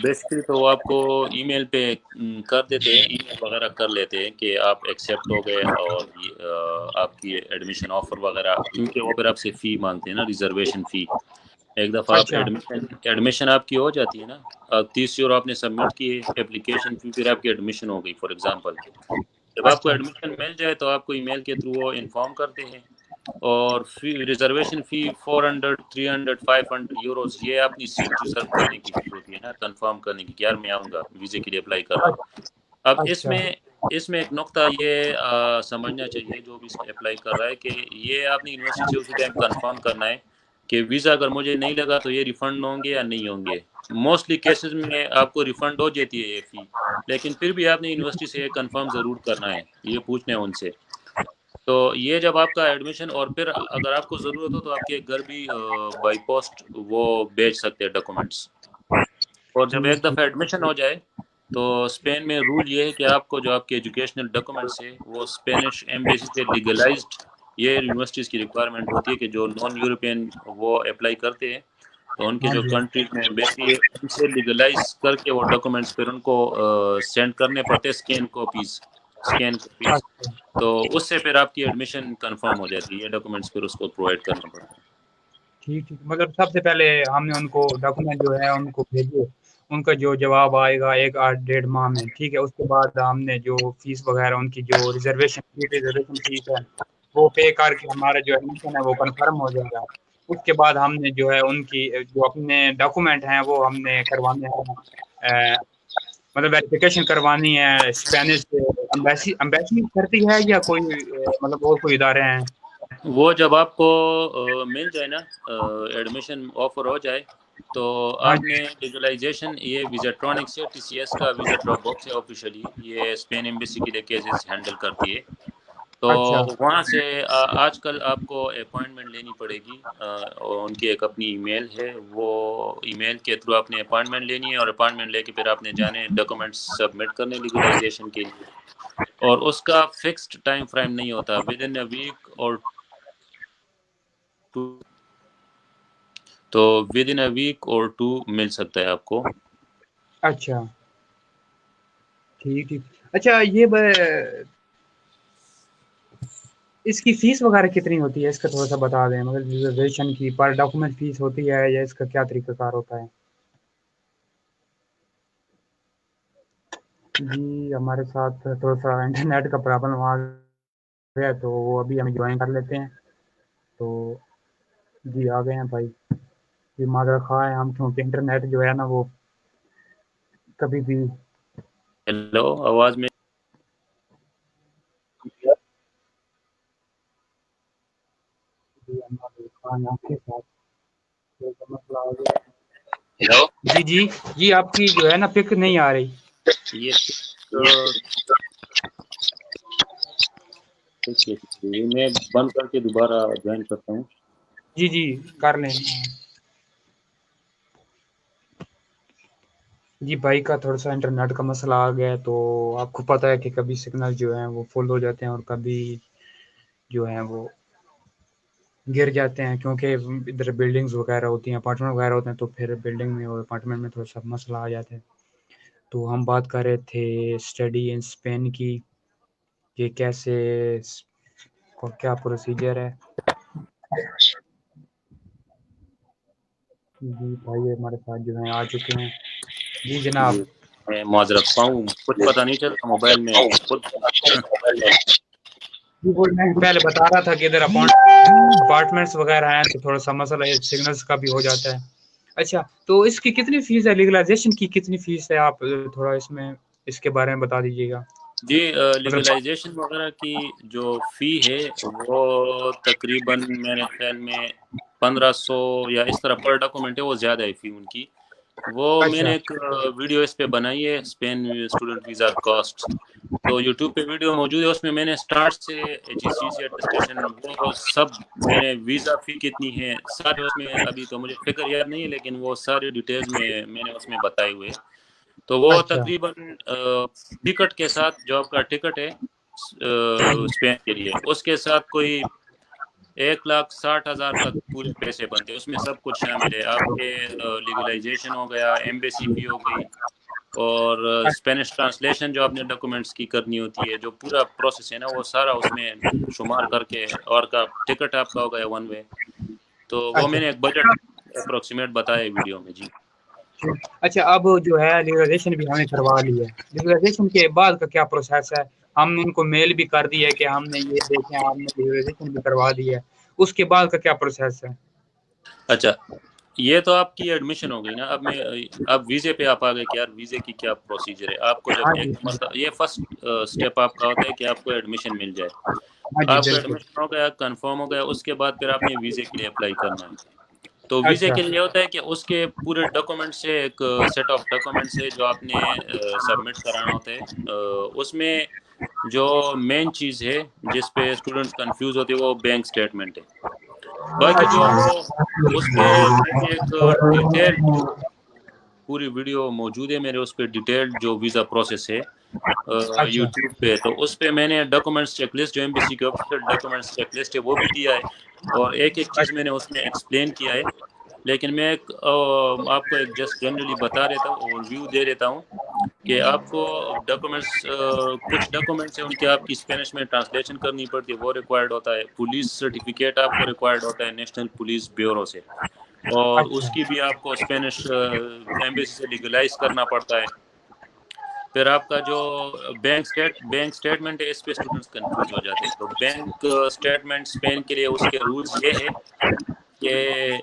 بیسکلی تو وہ آپ کو ای میل پہ کر دیتے ہیں، ای میل وغیرہ کر لیتے ہیں کہ آپ ایکسیپٹ ہو گئے، اور آپ کی ایڈمیشن آفر وغیرہ، کیونکہ وہ پھر آپ سے فی مانگتے ہیں نا، ریزرویشن فی۔ ایک دفعہ آپ اچھا ایڈمیشن آپ کی ہو جاتی ہے نا، 30 یورو آپ نے سبمٹ کیے اپلیکیشن فی، پھر آپ کی ایڈمیشن ہو گئی فار ایگزامپل۔ جب آپ کو اچھا ایڈمیشن مل جائے تو آپ کو ای میل کے تھرو وہ انفارم کرتے ہیں، اور فی ریزرویشن فی 400 300 500 یوروز یہ اپنی سیٹ ریزرو کرنے کی فی ہوتی ہے نا، کنفرم کرنے کی کہ یار میں آؤں گا ویزے کے لیے اپلائی کر رہا ہوں۔ اب اچھا اس میں ایک نقطہ یہ سمجھنا چاہیے جو بھی اس میں اپلائی کر رہا ہے، کہ یہ آپ نے یونیورسٹی سے اسی ٹائم کنفرم کرنا ہے کہ ویزا اگر مجھے نہیں لگا تو یہ ریفنڈ ہوں گے یا نہیں ہوں گے۔ موسٹلی کیسز میں آپ کو ریفنڈ ہو جاتی ہے یہ فی، لیکن پھر بھی آپ نے یونیورسٹی سے یہ کنفرم ضرور کرنا ہے، یہ پوچھنا ہے ان سے۔ تو یہ جب آپ کا ایڈمیشن، اور پھر اگر آپ کو ضرورت ہو تو آپ کے گھر بھی بائی پوسٹ وہ بھیج سکتے ہیں ڈاکومنٹس۔ اور جب ایک ٹھیک دفعہ ایڈمیشن ہو جائے تو اسپین میں رول یہ ہے کہ آپ کو جو آپ کے ایجوکیشنل ڈاکومنٹس ہے وہ اسپینش ایمبیسی سے لیگلائزڈ، یہ یونیورسٹیز کی ریکوائرمنٹ ہوتی ہے کہ جو نان یورپین وہ اپلائی کرتے ہیں تو ان کے ہاں جو جی کنٹریز میں ایمبیسی ہے ان سے لیگلائز کر کے وہ ڈاکومنٹس پھر ان کو سینڈ کرنے پڑتے ہیں، اسکین کاپیز۔ اچھا تو اس سے پھر آپ کی ایڈمیشن کنفرم ہو جاتی ہے، یہ ڈاکومنٹس پھر اس کو پرووائڈ کرنا پڑتا ہے۔ ٹھیک مطلب سب سے پہلے ہم نے ان کو ڈاکومنٹ جو ہے ان کو بھیجے، ان کا جو جواب آئے گا 1-8-1.5 ماہ میں، ٹھیک ہے، اس کے بعد ہم نے جو فیس وغیرہ ان کی جو ریزرویشن فیس ہے وہ پے کر کے ہمارا جو ایڈمیشن ہے وہ کنفرم ہو جائے گا۔ اس کے بعد ہم نے جو ہے ان کی جو اپنے ڈاکومنٹ ہیں وہ ہم نے کروانے ہیں، مطلب ویریفیکیشن کروانی ہے اسپینش امبیسی کرتی ہے یا کوئی مطلب اور کوئی ادارے ہیں؟ وہ جب آپ کو مل جائے نا، ایڈمیشن آفر ہو جائے تو ہاں آپ جی نے لیگلائزیشن، یہ ویزاٹرونک سے ٹی سی ایس کا ویزا ڈراپ باکس ہے آفیشیلی، یہ اسپین ایمبیسی کے لیے کیسز ہینڈل کرتی ہے۔ تو اچھا وہاں سے آج کل آپ کو اپوائنٹمنٹ لینی پڑے گی، اور ان کی ایک اپنی ای میل ہے، وہ ای میل کے تھرو آپ نے اپوائنٹمنٹ لینی ہے، اور اپوائنٹمنٹ لے کے پھر آپ نے جانے ڈاکومنٹس سبمٹ کرنے لیگلائزیشن کے لیے، اور اس کا فکسڈ ٹائم فریم نہیں ہوتا، ود ان اے ویک اور تو ود ان اے ویک اور 2 مل سکتا ہے آپ کو۔ اچھا ٹھیک اچھا یہ اس کی فیس وغیرہ کتنی ہوتی ہے، اس کا تھوڑا سا بتا دیں، مطلب ریزرویشن کی پر ڈاکومنٹ فیس ہوتی ہے یا اس کا کیا طریقہ کار ہوتا ہے؟ جی ہمارے ساتھ تھوڑا سا انٹرنیٹ کا پرابلم آ گیا تو وہ ابھی ہم جوائن کر لیتے ہیں، تو جی آ گئے ہیں بھائی جی، معذرت خواہ ہے ہم، کیونکہ انٹرنیٹ جو ہے نا وہ کبھی بھی ہیلو، آواز میں آپ کے ساتھ مسئلہ آ گیا۔ جی آپ کی جو ہے نا پک نہیں آ رہی۔ یہ میں بند کر کے دوبارہ جوائن کرتا ہوں۔ جی کر لیں۔ جی بھائی کا تھوڑا سا انٹرنیٹ کا مسئلہ آ گیا ہے، تو آپ کو پتہ ہے کہ کبھی سگنل جو ہیں وہ فل ہو جاتے ہیں اور کبھی جو ہیں وہ گر جاتے ہیں، کیونکہ ادھر بلڈنگز وغیرہ ہوتی ہیں، اپارٹمنٹ وغیرہ ہوتے ہیں، تو پھر بلڈنگ میں اور اپارٹمنٹ میں تھوڑا سا مسئلہ آ جاتا ہے۔ تو ہم بات کر رہے تھے اسٹڈی ان اسپین کی، کہ کیسے کیا پروسیجر ہے۔ جی بھائی ہمارے ساتھ جو ہیں آ چکے ہیں۔ جی جناب۔ جی میں معذرت خواہ ہوں، کچھ پتہ نہیں چلتا موبائل میں خود جی وہ میں پہلے بتا رہا تھا کہ ادھر اپارٹمنٹس وغیرہ ہیں، تو تھوڑا سا مسئلہ سگنلس کا بھی ہو جاتا ہے۔ اچھا، تو اس کی کتنی فیس ہے؟ لیگلائزیشن کی کتنی فیس ہے؟ آپ تھوڑا اس کے بارے میں بتا دیجیے گا۔ جی مطلب لیگلائزیشن وغیرہ کی جو فی ہے وہ تقریباً میرے خیال میں 1500 یا اس طرح پر ڈاکومنٹ ہے، وہ زیادہ ہے فی ان کی۔ وہ میں اچھا نے ایک ویڈیو اس پہ بنائی ہے، اسپین اسٹوڈنٹ ویزا کاسٹ، تو یوٹیوب پہ ویڈیو موجود ہے، اس میں نے اسٹارٹ سے HECC اٹیسٹیشن وہ سب میں نے ویزا فی کتنی ہے سارے اس میں، ابھی تو مجھے فگر یاد نہیں ہے لیکن وہ سارے ڈیٹیلز میں نے اس میں بتائے ہوئے، تو وہ اچھا تقریباً ٹکٹ کے ساتھ جو آپ کا ٹکٹ ہے اسپین کے لیے، اس کے ساتھ کوئی 1,60,000 تک پورے پیسے بنتے ہیں، اس میں سب کچھ شامل ہے، آپ کے لیگلائزیشن ہو گیا، ایمبیسی فی ہو گئی، اور اسپینش ٹرانسلیشن جو آپ نے ڈاکومنٹس کی کرنی ہوتی ہے، جو پورا پروسیس ہے نا وہ سارا اس میں شمار کر کے، اور کا ٹکٹ آپ کا ہو گیا 1 وے، تو وہ میں نے ایک بجٹ اپروکسیمیٹ بتایا ویڈیو میں۔ جی اچھا، اب جو ہے لیگلائزیشن بھی ہمیں کروا لی ہے، لیگلائزیشن کے بعد کا کیا پروسیس ہے؟ ہم ان کو میل بھی کر دی ہے کہ ہم نے یہ دیکھیں، ہم نے لیگلائزیشن بھی کروا دی ہے، اس کے بعد کا کیا پروسیس ہے؟ اچھا، یہ تو آپ کی ایڈمیشن ہو گئی نا، اب ویزے پہ آپ آ گئے کہ یار ویزے کی کیا پروسیجر ہے۔ آپ کو جب ہاں جی ایک مرتبہ یہ فرسٹ سٹیپ آپ کا ہوتا ہے کہ آپ کو ایڈمیشن مل جائے، ہاں جی آپ کا بالکل۔ ایڈمیشن ہو گیا، کنفرم ہو گیا، اس کے بعد پھر آپ نے ویزے کے لیے اپلائی کرنا ہے۔ تو ویزے اچھا کے لیے ہوتا ہے کہ اس کے پورے ڈاکومنٹس سے ایک سیٹ آف ڈاکومنٹس ہے جو آپ نے سبمٹ کرانا ہوتا ہے، اس میں جو مین چیز ہے جس پہ اسٹوڈنٹس کنفیوز ہوتے ہیں وہ بینک اسٹیٹمنٹ ہے، باقی جو اس پہ ایک ڈیٹیل پوری ویڈیو موجود ہے میرے، اس پہ ڈیٹیل جو ویزا پروسیس ہے اچھا یوٹیوب پہ، تو اس پہ میں نے ڈاکومنٹس چیک لسٹ جو ایمبیسی کے آفیشیل ڈاکومنٹس چیک لسٹ ہے وہ بھی دیا ہے، اور ایک ایک چیز میں نے اس میں ایکسپلین کیا ہے، لیکن میں آپ کو ایک جسٹ جنرلی بتا دیتا ہوں، اوور ویو دے دیتا ہوں کہ آپ کو ڈاکومنٹس کچھ ڈاکومنٹس ہیں ان کے آپ کی اسپینش میں ٹرانسلیشن کرنی پڑتی ہے، وہ ریکوائرڈ ہوتا ہے، پولیس سرٹیفکیٹ آپ کو ریکوائرڈ ہوتا ہے نیشنل پولیس بیورو سے، اور اچھا اس کی بھی آپ کو اسپینش ایمبیسی سے لیگلائز کرنا پڑتا ہے۔ پھر آپ کا جو بینک اسٹیٹمنٹ ہے، اس پہ اسٹوڈنٹس کنفیوز ہو جاتے ہیں، تو بینک اسٹیٹمنٹ اسپین کے لیے اس کے رولز یہ ہے کہ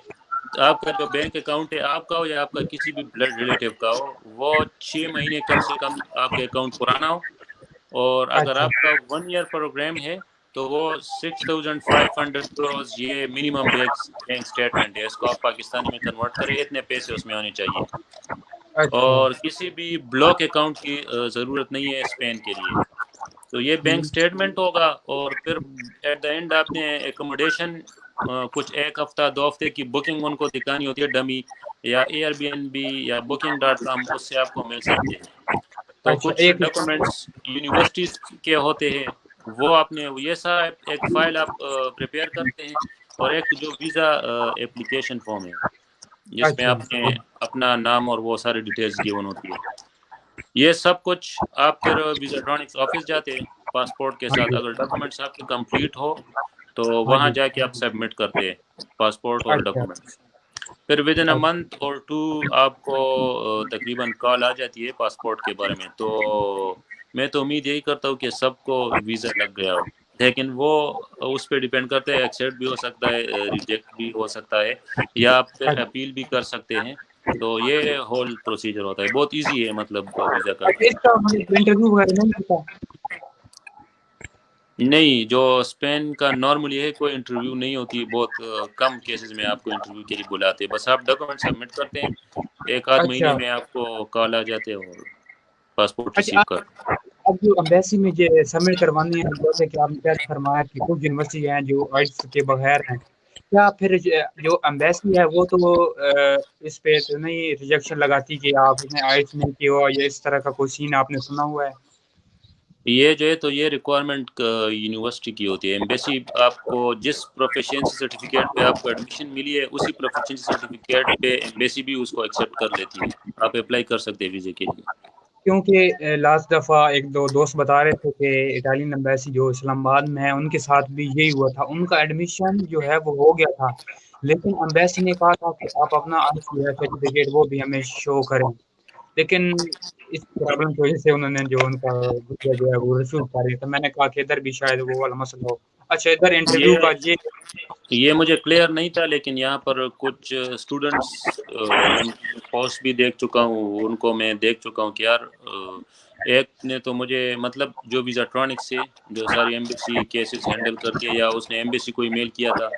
آپ کا جو بینک اکاؤنٹ ہے، آپ کا ہو یا آپ کا کسی بھی بلڈ ریلیٹیو کا ہو، وہ 6 مہینے کم سے کم آپ کے اکاؤنٹ پرانا ہو، اور اگر اچھا آپ کا 1 ایئر پروگرام ہے تو وہ 6,500 یوروز یہ منیمم بینک اسٹیٹمنٹ ہے، اس کو آپ پاکستانی میں کنورٹ کریں، اتنے پیسے اس میں ہونے چاہیے، اچھا اور کسی بھی بلاک اکاؤنٹ کی ضرورت نہیں ہے اسپین کے لیے، تو یہ بینک اسٹیٹمنٹ ہوگا، اور پھر ایٹ دا اینڈ آپ نے ایکوموڈیشن کچھ 1 ہفتہ 2 ہفتے کی بکنگ ان کو دکھانی ہوتی ہے، ڈمی یا Airbnb یا booking.com، اس سے آپ کو مل سکتے ہیں، تو اچھا کچھ ایک ڈاکومنٹس یونیورسٹیز کے ہوتے ہیں، وہ آپ نے یہ سارا ایک فائل آپ پریپیئر کرتے ہیں، اور ایک جو ویزا اپلیکیشن فارم ہے جس میں اچھا آپ نے اپنا نام اور وہ سارے ڈیٹیلز گیون ہوتی ہے، یہ سب کچھ آپ پھر ویزاٹرونکس آفس جاتے ہیں پاسپورٹ کے ہاں ساتھ، جی اگر ڈاکومنٹس آپ کے کمپلیٹ ہو تو ہاں وہاں جی جا کے آپ سبمٹ کرتے ہیں پاسپورٹ اور اچھا ڈاکومنٹس، پھر ود ان اے اچھا منتھ اور 2 آپ کو تقریباً کال آ جاتی ہے پاسپورٹ کے بارے میں، تو میں تو امید یہی کرتا ہوں کہ سب کو ویزا لگ گیا ہو، لیکن وہ اس پہ ڈیپینڈ کرتا ہے، ایکسیپٹ بھی ہو سکتا ہے، ریجیکٹ بھی ہو سکتا ہے، یا آپ پھر اچھا اپیل بھی کر سکتے ہیں، تو یہ ہول پروسیجر ہوتا ہے، بہت ایزی ہے مطلب ویزا کا۔ اچھا، اس کا انٹرویو وغیرہ نہیں ہوتا؟ نہیں، جو اسپین کا نارملی ہے کوئی انٹرویو نہیں ہوتی، بہت کم کیسز میں آپ کو انٹرویو کے لیے بلاتے ہیں، بس آپ ڈاکومنٹ سبمٹ کرتے ہیں، 1 آدھ اچھا مہینے میں آپ کو کال آ جاتے ہیں اور پاسپورٹ اچھا ریسیو کر۔ اب جو امبیسی میں جو سبمٹ کروانی ہے، جیسے کہ آپ نے پہلے فرمایا کہ کچھ یونیورسٹی ہیں جو آئٹس کے بغیر ہیں، کیا پھر جو ایمبیسی ہے وہ تو اس پہ تو نہیں ریجیکشن لگاتی کہ آپ نے آئٹس نہیں کی ہو یا اس طرح کا کوئی سین آپ نے سنا ہوا ہے؟ یہ جو ہے تو یہ ریکوائرمنٹ یونیورسٹی کی ہوتی ہے. ایمبیسی آپ کو جس پروفیشنسی سرٹیفکیٹ پہ آپ کو ایڈمیشن ملی ہے اسی پروفیشنسی سرٹیفکیٹ پہ ایمبیسی بھی اس کو ایکسیپٹ کر لیتی ہے. آپ اپلائی کر سکتے ہیں ویزے کے لیے. کیونکہ لاسٹ دفعہ ایک دو دوست بتا رہے تھے کہ اٹالین ایمبیسی جو اسلام آباد میں ہے ان کے ساتھ بھی یہی ہوا تھا. ان کا ایڈمیشن جو ہے وہ ہو گیا تھا لیکن ایمبیسی نے کہا تھا کہ آپ اپنا سرٹیفکیٹ وہ بھی ہمیں شو کریں, لیکن اس پرابلم کی وجہ سے انہوں نے جو ان کا جو ہے وہ ریفیوز کر رہی. تو میں نے کہا کہ ادھر بھی شاید وہ والا مسئلہ ہو. اچھا ادھر انٹرویو کا یہ مجھے کلیئر نہیں تھا, لیکن یہاں پر کچھ اسٹوڈنٹس ان کی پوسٹ بھی دیکھ چکا ہوں, ان کو میں دیکھ چکا ہوں کہ یار ایک نے تو مجھے مطلب جو ویزاٹرونک سے جو ساری ایمبیسی کیسز ہینڈل کرتی ہے یا اس نے ایمبیسی کو ای میل کیا تھا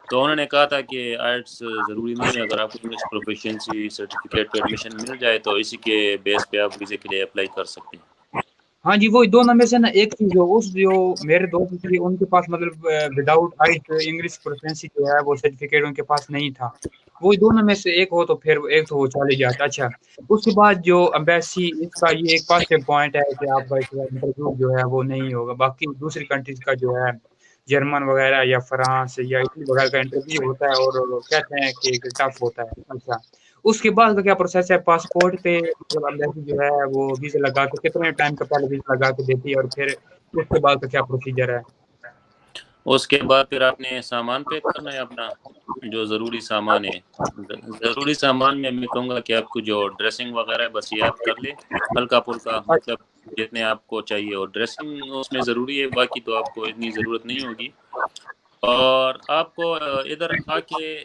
تو انہوں نے کہا تھا کہ آئٹس ضروری نہیں ہے, اگر آپ کو انگلش پروفیشنسی سرٹیفکیٹ پہ ایڈمیشن مل جائے تو اسی کے بیس پہ آپ ویزے کے لیے اپلائی کر سکتے ہیں. ہاں جی وہی دونوں میں سے نا ایک چیز اس جو میرے دوست تھے ان کے پاس مطلب وداؤٹ آئٹ انگلش پروفیشنسی جو ہے وہ سرٹیفکیٹ ان کے پاس نہیں تھا. وہی دونوں میں سے ایک ہو تو پھر ایک تو وہ چلے جاتا. اچھا اس کے بعد جو امبیسی اس کا یہ ایک پازیٹیو پوائنٹ ہے کہ آپ کا انٹرویو جو ہے وہ نہیں ہوگا. باقی دوسری کنٹریز کا جو ہے جرمن وغیرہ یا فرانس یا اٹلی وغیرہ کا انٹرویو ہوتا ہے اور کہتے ہیں کہ ٹف ہوتا ہے. اچھا اس کے بعد کا کیا پروسیس ہے؟ پاسپورٹ پہ مطلب جو ہے وہ ویزا لگا کے کتنے ٹائم کا پہلے ویزا لگا کے دیتی ہے اور پھر اس کے بعد کا کیا پروسیجر ہے؟ اس کے بعد پھر آپ نے سامان پیک کرنا ہے اپنا جو ضروری سامان ہے. ضروری سامان میں کہوں گا کہ آپ کو جو ڈریسنگ وغیرہ ہے بس یہ آپ کر لیں ہلکا پھلکا, مطلب جتنے آپ کو چاہیے, اور ڈریسنگ اس میں ضروری ہے, باقی تو آپ کو اتنی ضرورت نہیں ہوگی. اور آپ کو ادھر آ کے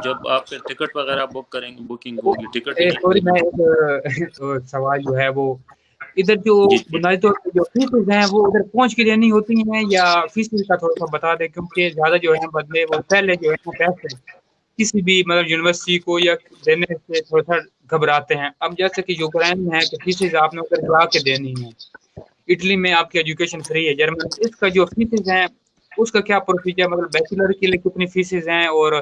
جب آپ پھر ٹکٹ وغیرہ بکنگ ہوگی, ٹکٹ سوری میں ایک سوال جو ہے وہ ادھر جو جی بنیادی طور پہ جو فیسز ہیں وہ ادھر پہنچ کے لینی ہوتی ہیں یا فیسز کا تھوڑا سا بتا دیں, کیونکہ زیادہ جو ہے بدلے وہ پہلے جو ہے پیسے کسی بھی مطلب یونیورسٹی کو یا دینے سے تھوڑا سا گھبراتے ہیں. اب جیسے کہ یوکرین ہے کہ فیسز آپ نے ادھر جا کے دینی ہے, اٹلی میں آپ کی ایجوکیشن فری ہے, جرمن اس کا جو فیسز ہیں اس کا کیا پروسیجر, مطلب بیچلر کے لیے کتنی فیسز ہیں اور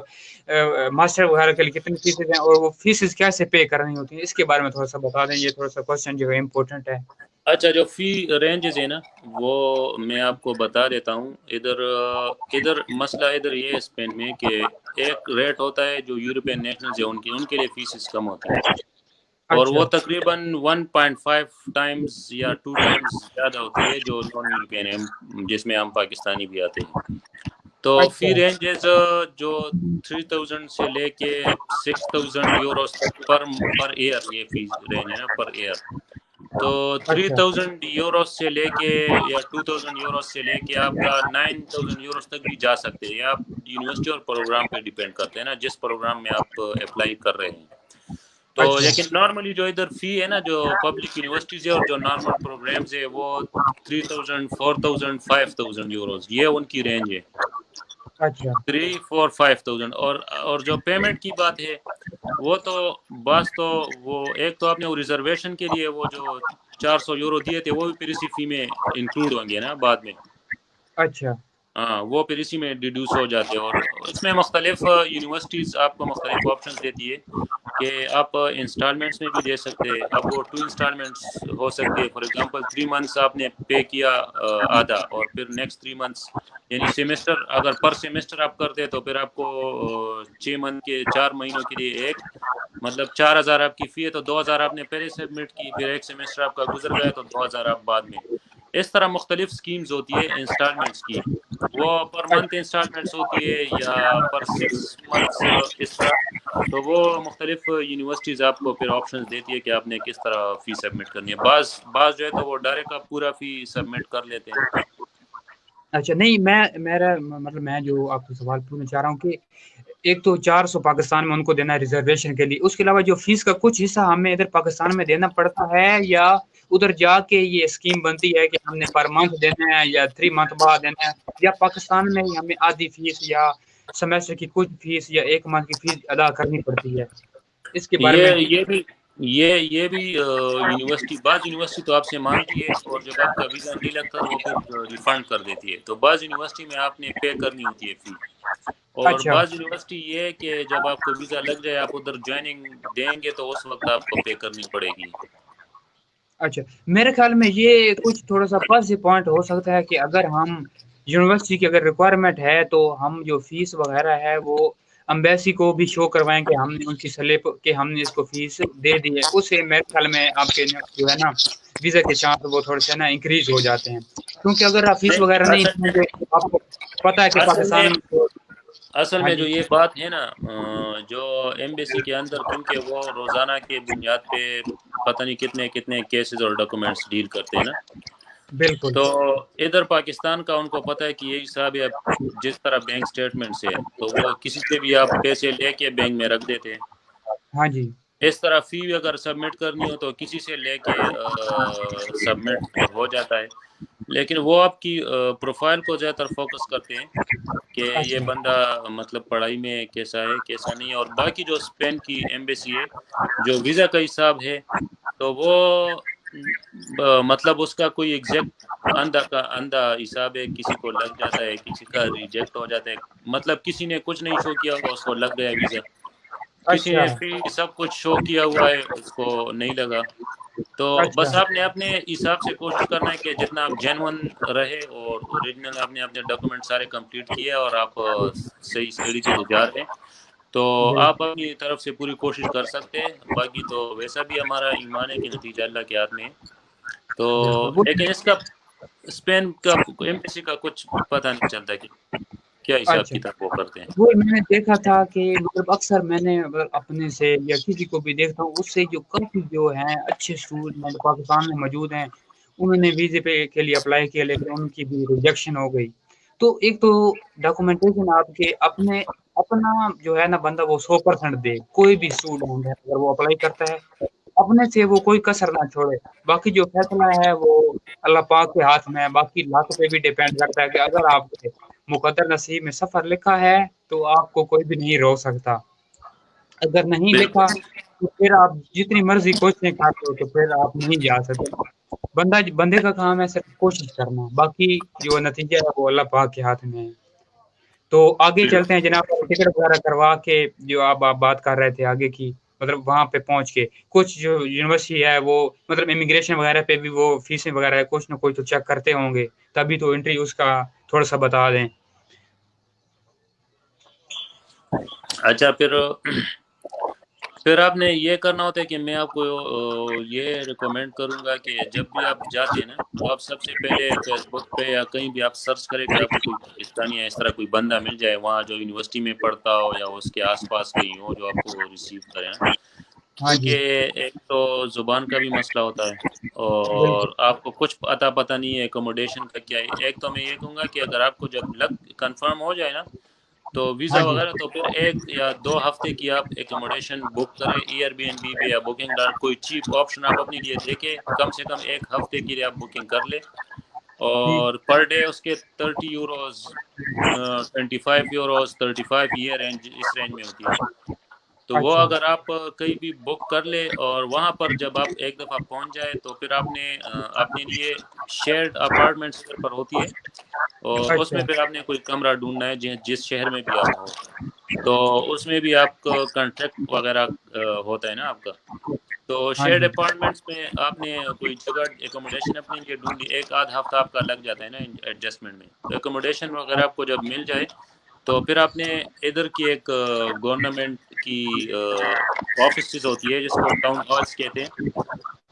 ماسٹر وغیرہ کے لیے کتنی فیسز ہیں اور وہ فیسز کیسے پے کرنی ہوتی ہیں, اس کے بارے میں تھوڑا سا بتا دیں. یہ تھوڑا سا کوشچن جو ہے امپورٹنٹ ہے. اچھا جو فی رینجز ہے نا وہ میں آپ کو بتا دیتا ہوں. ادھر مسئلہ ادھر یہ ہے اسپین میں کہ ایک ریٹ ہوتا ہے جو یورپین نیشنلز ہیں ان کے لیے فیسز کم ہوتی ہیں, اور اچھا وہ تقریباً 1.5 ٹائمز یا 2 ٹائمز زیادہ ہوتی ہے جو نان یورپین ہے جس میں ہم پاکستانی بھی آتے ہیں. تو فی اچھا رینجز جو 3000 سے لے کے 6000 یوروز تک پر ایئر, یہ فی رینج ہے نا پر ایئر. تو اچھا 3000 یوروز سے لے کے یا 2000 یوروز سے لے کے آپ کا 9000 یوروز تک بھی جا سکتے ہیں. آپ یونیورسٹی اور پروگرام پہ ڈیپینڈ کرتے ہیں نا, جس پروگرام میں آپ اپلائی کر رہے ہیں. تو اچھا لیکن نارملی جو ادھر فی ہے نا جو پبلک یونیورسٹیز ہے اور جو نارمل پروگرامز ہے وہ 3000 4000 5000 یوروز, یہ ان کی رینج ہے. اچھا 3 4 5000. اور جو پیمنٹ کی بات ہے وہ تو بس تو وہ ایک تو آپ نے وہ ریزرویشن کے لیے وہ جو 400 یورو دیے تھے وہ بھی پھر اسی فی میں انکلوڈ ہوں گے نا بعد میں. اچھا ہاں وہ پھر اسی میں ڈیڈیوس ہو جاتے ہیں. اور اس میں مختلف یونیورسٹیز آپ کو مختلف آپشنز دیتی ہے کہ آپ انسٹالمنٹس میں بھی دے سکتے ہیں. اب وہ 2 انسٹالمنٹس ہو سکتے ہیں. فار ایگزامپل 3 منتھس آپ نے پے کیا آدھا, اور پھر نیکسٹ 3 منتھس یعنی سیمسٹر اگر پر سیمسٹر آپ کرتے ہیں تو پھر آپ کو 6 منتھ کے 4 مہینوں کے لیے ایک مطلب 4000 آپ کی فی ہے, تو 2000 آپ نے پہلے سبمٹ کی, پھر ایک سیمسٹر آپ کا گزر گیا تو 2000 آپ بعد میں. اس طرح مختلف اسکیمز ہوتی ہے انسٹالمنٹس کی, وہ پر منتھ انسٹالمنٹس ہوتی ہے یا پر 6 منتھس اس طرح. تو وہ مختلف یونیورسٹیز آپ کو پھر آپشنز دیتی ہے کہ آپ نے کس طرح فی سبمٹ کرنی ہے. بعض جو ہے تو وہ ڈائریکٹ آپ پورا فی سبمٹ کر لیتے ہیں. اچھا نہیں میرا مطلب میں جو آپ کو سوال پوچھنا چاہ رہا ہوں کہ ایک تو 400 پاکستان میں ان کو دینا ہے ریزرویشن کے لیے, اس کے علاوہ جو فیس کا کچھ حصہ ہمیں ادھر پاکستان میں دینا پڑتا ہے یا ادھر جا کے یہ اسکیم بنتی ہے کہ ہم نے پر منتھ دینا ہے یا 3 منتھ بعد دینا ہے, یا پاکستان میں ہی ہمیں آدھی فیس یا سیمسٹر کی کچھ فیس یا 1 منتھ کی فیس ادا کرنی پڑتی ہے؟ اس کے بارے میں یہ بھی یونیورسٹی بعض یونیورسٹی تو آپ سے مانگتی ہے, اور جب آپ کا ویزا نہیں لگتا تو وہ پھر ریفنڈ کر دیتی ہے. تو بعض یونیورسٹی میں آپ نے پے کرنی ہوتی ہے فی. اور اچھا بعض یونیورسٹی یہ ہے کہ جب آپ کو ویزا لگ جائے آپ ادھر جوائننگ دیں گے تو اس وقت آپ کو پے کرنی پڑے گی. اچھا، میرے خیال میں یہ کچھ تھوڑا سا پازیٹیو پوائنٹ ہو سکتا ہے کہ اگر ہم یونیورسٹی کی اگر ریکوائرمنٹ ہے تو ہم جو فیس وغیرہ ہے وہ امبیسی کو بھی شو کروائیں کہ ہم نے ان کی سلپ کہ ہم نے اس کو فیس دے دی ہے. اس سے میرے خیال میں آپ کے جو ہے نا ویزا کے چانس وہ تھوڑے سے نا انکریز ہو جاتے ہیں، کیونکہ اگر آپ فیس وغیرہ نہیں دیں گے تو آپ کو پتہ ہے کہ پاکستان میں اصل ہاں میں جی جو یہ بات ہے نا جو ایمبیسی کے اندر کیونکہ وہ روزانہ کے بنیاد پہ پتہ نہیں کتنے کتنے کیسز اور ڈاکومنٹس ڈیل کرتے ہیں نا، بالکل تو ادھر پاکستان کا ان کو پتہ ہے کہ یہ حساب ہے جس طرح بینک سٹیٹمنٹ سے تو وہ کسی سے بھی آپ پیسے لے کے بینک میں رکھ دیتے ہیں. ہاں جی اس طرح فی اگر سبمٹ کرنی ہو تو کسی سے لے کے سبمٹ ہو جاتا ہے. لیکن وہ آپ کی پروفائل کو زیادہ تر فوکس کرتے ہیں کہ یہ اچھا بندہ مطلب پڑھائی میں کیسا ہے کیسا نہیں ہے. اور باقی جو اسپین کی ایمبیسی ہے جو ویزا کا حساب ہے تو وہ مطلب اس کا کوئی ایگزیکٹ اندھا حساب ہے، کسی کو لگ جاتا ہے کسی کا ریجیکٹ ہو جاتا ہے. مطلب کسی نے کچھ نہیں شو کیا ہوگا اس کو لگ گیا ویزا، کسی اچھا نے فی سب کچھ شو کیا ہوا ہے اس کو نہیں لگا. تو اچھا بس آپ نے اپنے حساب سے کوشش کرنا ہے کہ جتنا آپ جینون رہے اور اوریجنل آپ نے اپنے ڈاکومنٹ سارے کمپلیٹ کیے اور آپ صحیح طریقے سے جا رہے ہیں تو آپ بالکل اپنی طرف سے پوری کوشش کر سکتے ہیں. باقی تو ویسا بھی ہمارا ایمان ہے کہ نتیجہ اللہ کے ہاتھ میں ہے. تو بالکل لیکن اس کا اسپین کا ایمبیسی کا کچھ پتہ نہیں چلتا کہ کیا حساب اچھا کتاب وہ کرتے ہیں. وہ میں نے دیکھا تھا کہ مطلب اکثر میں نے اپنے سے یا کسی کو بھی دیکھتا ہوں اس سے جو کافی جو ہیں اچھے اسٹوڈنٹ پاکستان میں موجود ہیں انہوں نے ویزے پہ کے لیے اپلائی کیا لیکن ان کی بھی ریجیکشن ہو گئی. تو ایک تو ڈاکومنٹیشن آپ کے اپنا جو ہے نا بندہ وہ 100% دے. کوئی بھی اسٹوڈنٹ ہے اگر وہ اپلائی کرتا ہے اپنے سے وہ کوئی کسر نہ چھوڑے. باقی جو فیصلہ ہے وہ اللہ پاک کے ہاتھ میں ہے. باقی لک پہ بھی ڈیپینڈ کرتا ہے کہ اگر آپ کے مقدر نصیب میں سفر لکھا ہے تو آپ کو کوئی بھی نہیں روک سکتا. اگر نہیں لکھا بالکل تو پھر آپ جتنی مرضی کوششیں کرتے ہو تو پھر آپ نہیں جا سکتے. بندے کا کام ہے صرف کوشش کرنا، باقی جو نتیجہ ہے وہ اللہ پاک کے ہاتھ میں ہے. تو آگے چلتے ہیں جناب، ٹکٹ وغیرہ کروا کے جو آپ بات کر رہے تھے آگے کی مطلب وہاں پہ پہنچ کے کچھ جو یونیورسٹی ہے وہ مطلب امیگریشن وغیرہ پہ بھی وہ فیسیں وغیرہ کچھ نہ کچھ تو چیک کرتے ہوں گے تبھی تو انٹری اس کا تھوڑا سا بتا دیں. اچھا پھر آپ نے یہ کرنا ہوتا ہے کہ میں آپ کو یہ ریکمینڈ کروں گا کہ جب بھی آپ جاتے ہیں نا تو آپ سب سے پہلے فیس بک پہ یا کہیں بھی آپ سرچ کریں کہ آپ کو کوئی پاکستانی یا اس طرح کوئی بندہ مل جائے وہاں جو یونیورسٹی میں پڑھتا ہو یا اس کے آس پاس کہیں ہو جو آپ کو ریسیو کرے نا، ہاں جی کیونکہ ایک تو زبان کا بھی مسئلہ ہوتا ہے بالکل اور آپ کو کچھ پتہ نہیں ہے ایکوموڈیشن کا کیا ہے. ایک تو میں یہ کہوں گا کہ اگر آپ کو جب کنفرم ہو جائے نا تو ہاں ویزا جی وغیرہ تو پھر 1 یا 2 ہفتے کی آپ ایکوموڈیشن بک کریں ایئر بی این بی پہ یا بکنگ ڈاٹ کوئی چیپ آپشن آپ اپنے لیے دیکھیں. کم سے کم 1 ہفتے کے لیے آپ بکنگ کر لیں ٹھیک اور پر ڈے اس کے 30 یوروز 25 یوروز 35 یہ رینج اس رینج میں ہوتی ہے. تو وہ اچھا اگر آپ کہیں بھی بک کر لے اور وہاں پر جب آپ ایک دفعہ پہنچ جائے تو پھر آپ نے اپنے لیے شیئرڈ اپارٹمنٹس پر ہوتی ہے اور اس اچھا میں پھر آپ نے کوئی کمرہ ڈھونڈنا ہے جس شہر میں بھی آپ ہو تو اس میں بھی آپ کو کنٹریکٹ وغیرہ ہوتا ہے نا آپ کا. تو ہاں شیئرڈ جی اپارٹمنٹس میں آپ نے کوئی جگہ ایکوموڈیشن اپنے لیے ڈھونڈی 1 آدھ ہفتہ آپ کا لگ جاتا ہے نا ایڈجسٹمنٹ میں. تو ایکوموڈیشن وغیرہ آپ کو جب مل جائے تو پھر آپ نے ادھر کی ایک گورنمنٹ کی آفسز ہوتی ہے جس کو ٹاؤن ہالس کہتے ہیں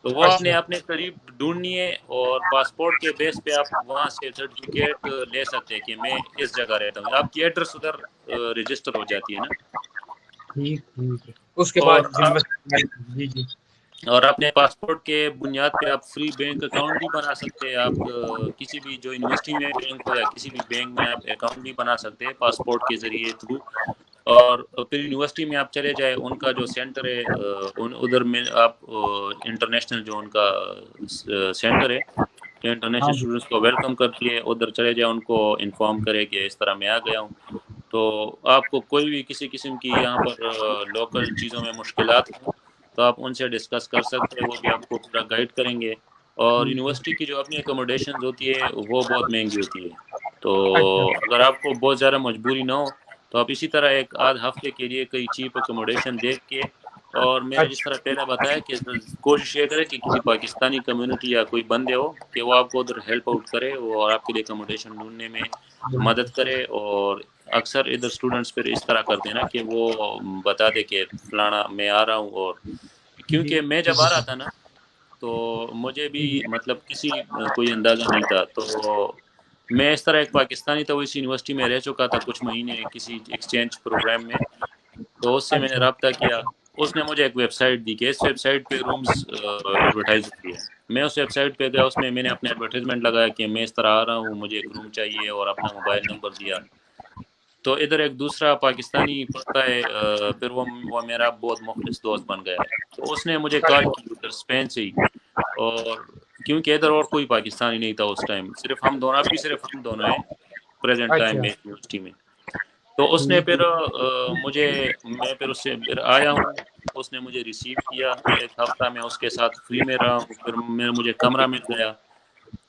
تو وہ آپ اچھا نے اپنے قریب ڈھونڈنی ہے اور پاسپورٹ کے بیس پہ آپ وہاں سے سرٹیفکیٹ لے سکتے ہیں کہ میں اس جگہ رہتا ہوں. آپ کی ایڈریس ادھر رجسٹر ہو جاتی ہے نا. ٹھیک ٹھیک ہے اس کے بعد اور جی جی اور اپنے پاسپورٹ کے بنیاد پہ آپ فری بینک اکاؤنٹ بھی بنا سکتے ہیں. آپ کسی بھی جو یونیورسٹی میں بینک ہو یا کسی بھی بینک میں آپ اکاؤنٹ بھی بنا سکتے ہیں پاسپورٹ کے ذریعے تھرو. اور پھر یونیورسٹی میں آپ چلے جائیں ان کا جو سینٹر ہے ادھر میں آپ انٹرنیشنل جو ان کا سینٹر ہے جو انٹرنیشنل ہاں جی اسٹوڈنٹس کو ویلکم کرتی ہے ادھر چلے جائیں ان کو انفارم کرے کہ اس طرح میں آ گیا ہوں. تو آپ کو کوئی بھی کسی قسم کی یہاں پر لوکل چیزوں میں مشکلات ہوں تو آپ ان سے ڈسکس کر سکتے ہیں. وہ بھی آپ کو پورا گائیڈ کریں گے. اور ٹھیک ہے یونیورسٹی کی جو اپنی اکوموڈیشنز ہوتی ہے وہ بہت مہنگی ہوتی ہے. تو اچھا اگر آپ کو بہت زیادہ مجبوری نہ ہو تو آپ اسی طرح ایک آدھ ہفتے کے لیے کوئی چیپ اکوموڈیشن دیکھ کے، اور میں نے جس اچھا طرح پہلے بتایا کہ کوشش یہ کرے کہ کسی پاکستانی کمیونٹی یا کوئی بندے ہو کہ وہ آپ کو ادھر ہیلپ آؤٹ کرے اور آپ کے لیے اکوموڈیشن ڈھونڈنے میں مدد کرے. اور اکثر ادھر اسٹوڈنٹس پھر اس طرح کرتے ہیں نا کہ وہ بتا دے کہ فلانا میں آ رہا ہوں. اور جی کیونکہ میں جب آ رہا تھا نا تو مجھے بھی جی مطلب کسی کوئی اندازہ نہیں تھا. تو میں اس طرح ایک پاکستانی تھا، وہ اس یونیورسٹی میں رہ چکا تھا کچھ مہینے کسی ایکسچینج پروگرام میں. تو اس سے میں نے اچھا رابطہ کیا. اس نے مجھے ایک ویب سائٹ دی کہ اس ویب سائٹ پہ رومز ایڈورٹائز ہوتی ہے. میں اس ویب سائٹ پہ گیا، اس میں نے اپنے ایڈورٹائزمنٹ لگایا کہ میں اس طرح آ رہا ہوں، مجھے ایک روم چاہیے، اور اپنا موبائل نمبر دیا. تو ادھر ایک دوسرا پاکستانی پڑھتا ہے، پھر وہ میرا بہت مخلص دوست بن گیا ہے. تو اس نے مجھے کال کی ادھر اسپین سے ہی. اور کیونکہ ادھر اور کوئی پاکستانی نہیں تھا اس ٹائم، صرف ہم دونوں، اب بھی صرف ہم دونوں ہیں پریزنٹ ٹائم اچھا میں یونیورسٹی میں. تو اس نے ٹھیک پھر میں پھر اس سے پھر آیا ہوں. اس نے مجھے ریسیو کیا، ایک ہفتہ میں اس کے ساتھ فری میں رہا ہوں. پھر مجھے کمرہ مل گیا.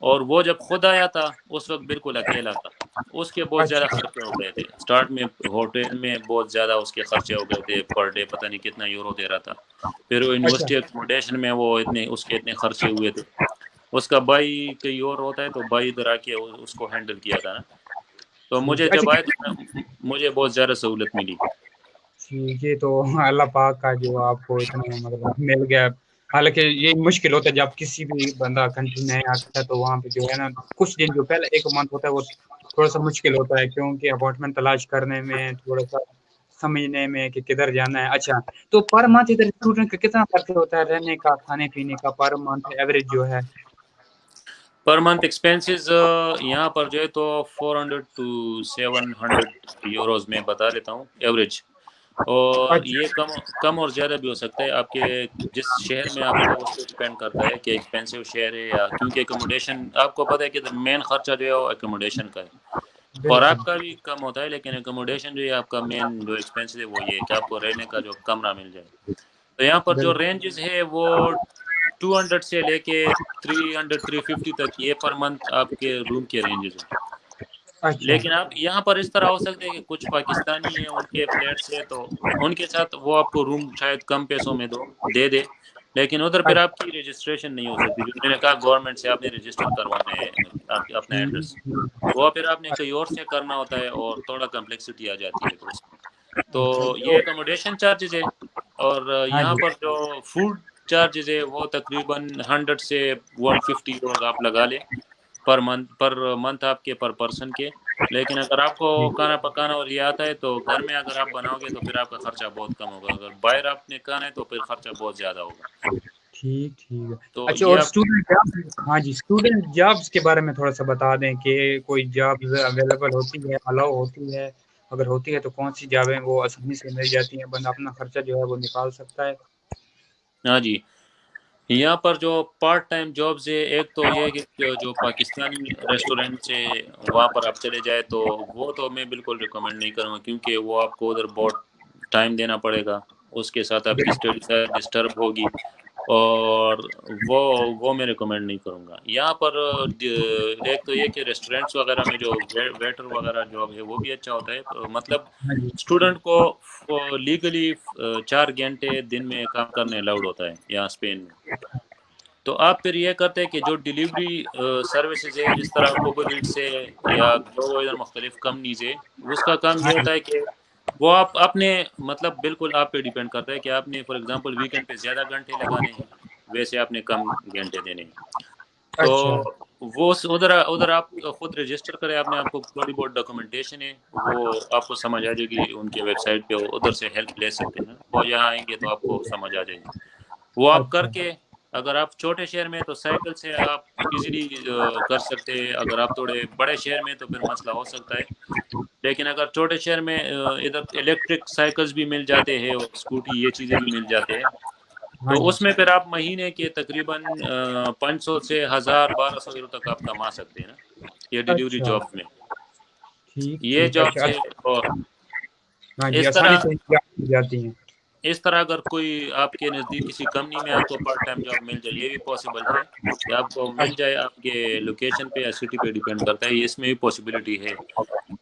اور وہ جب خود آیا تھا اس وقت بالکل اکیلا تھا. اس کے بہت زیادہ اچھا خرچے ہو گئے تھے اسٹارٹ میں، ہوٹل میں بہت زیادہ اس کے خرچے ہو گئے تھے. پر ڈے پتہ نہیں کتنا یورو دے رہا تھا. پھر وہ اچھا یونیورسٹی اکوموڈیشن میں وہ اس کے اتنے خرچے ہوئے تھے. اس کا بھائی کہیں اور ہوتا ہے، تو بھائی ادھر آ کے اس کو ہینڈل کیا تھا نا. تو ٹھیک مجھے ہے جب اچھا آئے تو مجھے بہت زیادہ سہولت ملی. ٹھیک ہے. تو اللہ پاک کا جو آپ کو اتنا مطلب مل گیا. حالانکہ یہ مشکل ہوتا ہے جب کسی بھی بندہ کنٹری میں آتا ہے تو وہاں پہ جو ہے نا کچھ دن جو پہلے ایک منتھ ہوتا ہے وہ تھوڑا سا مشکل ہوتا ہے، کیونکہ اپارٹمنٹ تلاش کرنے میں، تھوڑا سا سمجھنے میں کہ کدھر جانا ہے. اچھا تو پر منتھ ادھر اسٹوڈنٹ کا کتنا خرچہ ہوتا ہے رہنے کا، کھانے پینے کا، پر منتھ ایوریج جو ہے؟ پر منتھ ایکسپینسز یہاں پر جو ہے تو 400 to 700 یوروز میں بتا دیتا ہوں ایوریج. اور اچھا یہ کم اور زیادہ بھی ہو سکتا ہے، آپ کے جس شہر میں آپ ہو اس پہ ڈپینڈ کرتا ہے کہ ایکسپینسو شہر ہے یا، کیونکہ اکوموڈیشن آپ کو پتہ ہے کہ مین خرچہ جو ہے وہ اکوموڈیشن کا ہے. بالکل. خوراک کا بھی کم ہوتا ہے، لیکن اکوموڈیشن جو ہے آپ کا مین جو ایکسپینس ہے وہ یہ ہے کہ آپ کو رہنے کا جو کمرہ مل جائے. تو یہاں پر جو بالکل رینجز ہے وہ 200 سے لے کے 300 350 تک یہ پر منتھ آپ کے روم کے رینجز ہیں. اچھا لیکن آپ یہاں پر اس طرح ہو سکتے ہیں کہ کچھ پاکستانی ہیں، ان کے فلیٹس ہیں، تو ان کے ساتھ وہ آپ کو روم شاید کم پیسوں میں دے دے. لیکن ادھر پھر آپ کی رجسٹریشن نہیں ہو سکتی، جو میں نے کہا گورنمنٹ سے آپ نے رجسٹر کروانا ہے اپنا ایڈریس. وہ پھر آپ نے کہیں اور سے کرنا ہوتا ہے اور تھوڑا کمپلیکسٹی آ جاتی ہے پھر اس میں. تو اچھا یہ تو اکوموڈیشن چارجز ہے. اور ہاں یہاں جی پر جو فوڈ چارجز ہے وہ تقریباً 100 سے 150 یوروز آپ لگا لیں پر منتھ آپ کے پر پرسن کے. لیکن اگر آپ کو کھانا پکانا اور یہ آتا ہے تو گھر میں اگر آپ بناؤ گے تو پھر آپ کا خرچہ بہت کم ہوگا. اگر باہر آپ نے کھانا ہے تو پھر خرچہ بہت زیادہ ہوگا. ٹھیک ٹھیک ہے. تو اچھا یہ اور آپ اسٹوڈنٹ جاب، ہاں جی اسٹوڈنٹ جابس کے بارے میں تھوڑا سا بتا دیں کہ کوئی جاب اویلیبل ہوتی ہے، الاؤ ہوتی ہے؟ اگر ہوتی ہے تو کون سی جابیں وہ آسانی سے مل جاتی ہیں، بندہ اپنا خرچہ جو ہے وہ نکال سکتا ہے؟ ہاں جی، یہاں پر جو پارٹ ٹائم جابز ہے، ایک تو یہ ہے کہ جو پاکستانی ریسٹورینٹ سے وہاں پر آپ چلے جائے تو وہ تو میں بالکل ریکمینڈ نہیں کروں گا، کیونکہ وہ آپ کو ادھر بہت ٹائم دینا پڑے گا. اس کے ساتھ آپ کی اسٹڈی ڈسٹرب ہوگی، اور وہ میں ریکمینڈ نہیں کروں گا. یہاں پر ایک تو یہ کہ ریسٹورینٹس وغیرہ میں جو ویٹر وغیرہ جاب ہے وہ بھی اچھا ہوتا ہے. مطلب ہاں جی اسٹوڈنٹ کو لیگلی 4 گھنٹے دن میں کام کرنے الاؤڈ ہوتا ہے یہاں اسپین میں. تو آپ پھر یہ کرتے ہیں کہ جو ڈیلیوری سروسز ہے جس طرح کوبر ایٹس ہے یا گلوبو ادھر مختلف کمپنیز ہے، اس کا کام ہاں یہ جی ہوتا ہے کہ وہ آپ اپنے مطلب بالکل آپ پہ ڈیپینڈ کرتا ہے کہ آپ نے فار ایگزامپل ویکینڈ پہ زیادہ گھنٹے لگانے ہیں، ویسے آپ نے کم گھنٹے دینے ہیں. تو اچھا وہ ادھر آپ خود رجسٹر کریں. آپ کو تھوڑی بہت ڈاکومنٹیشن ہے وہ آپ کو سمجھ آ جائے گی ان کے ویب سائٹ پہ، ادھر سے ہیلپ لے سکتے ہیں. وہ یہاں آئیں گے تو آپ کو سمجھ آ جائے گی. وہ آپ کر اچھا کے، اگر آپ چھوٹے شہر میں تو سائیکل سے آپ ایزیلی کر سکتے ہیں. اگر آپ تھوڑے بڑے شہر میں تو پھر مسئلہ ہو سکتا ہے. لیکن اگر چھوٹے شہر میں ادھر الیکٹرک سائیکلز بھی مل جاتے ہیں اور اسکوٹی یہ چیزیں بھی مل جاتے ہیں. ہاں تو جی اس میں پھر آپ مہینے کے تقریباً 500 سے 1000 1200 یورو تک آپ کما سکتے ہیں نا یہ ڈیلیوری اچھا جاب میں. ٹھیک یہ ٹھیک جاب اچھا سے اور ہاں جی اس آسانی طرح سے مل جاتی ہیں. اس طرح اگر کوئی آپ کے نزدیک کسی کمپنی میں آپ کو پارٹ ٹائم جاب مل جائے، یہ بھی پاسبل ہے کہ آپ کو مل اچھا جائے. آپ کے لوکیشن پہ یا سٹی پہ ڈیپینڈ کرتا ہے، اس میں بھی پاسبلٹی ہے.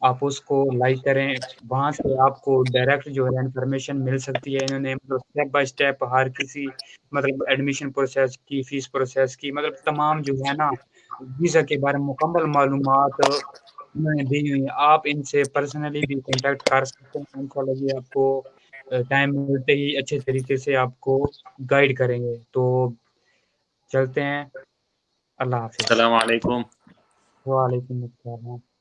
آپ اس کو لائک کریں، وہاں سے آپ کو ڈائریکٹ جو ہے انفارمیشن مل سکتی ہے۔ انہوں نے مطلب اسٹیپ بائی اسٹیپ ہر کسی مطلب ایڈمیشن پروسیس کی، فیس پروسیس کی، مطلب تمام جو ہے نا ویزا کے بارے میں مکمل معلومات انہوں نے دی ہوئی ہیں۔ آپ ان سے پرسنلی بھی کانٹیکٹ کر سکتے ہیں، ان شاء اللہ یہ آپ کو ٹائم ملتے ہی اچھے طریقے سے آپ کو گائیڈ کریں گے۔ تو چلتے ہیں، اللہ حافظ۔ السلام علیکم۔ وعلیکم السلام۔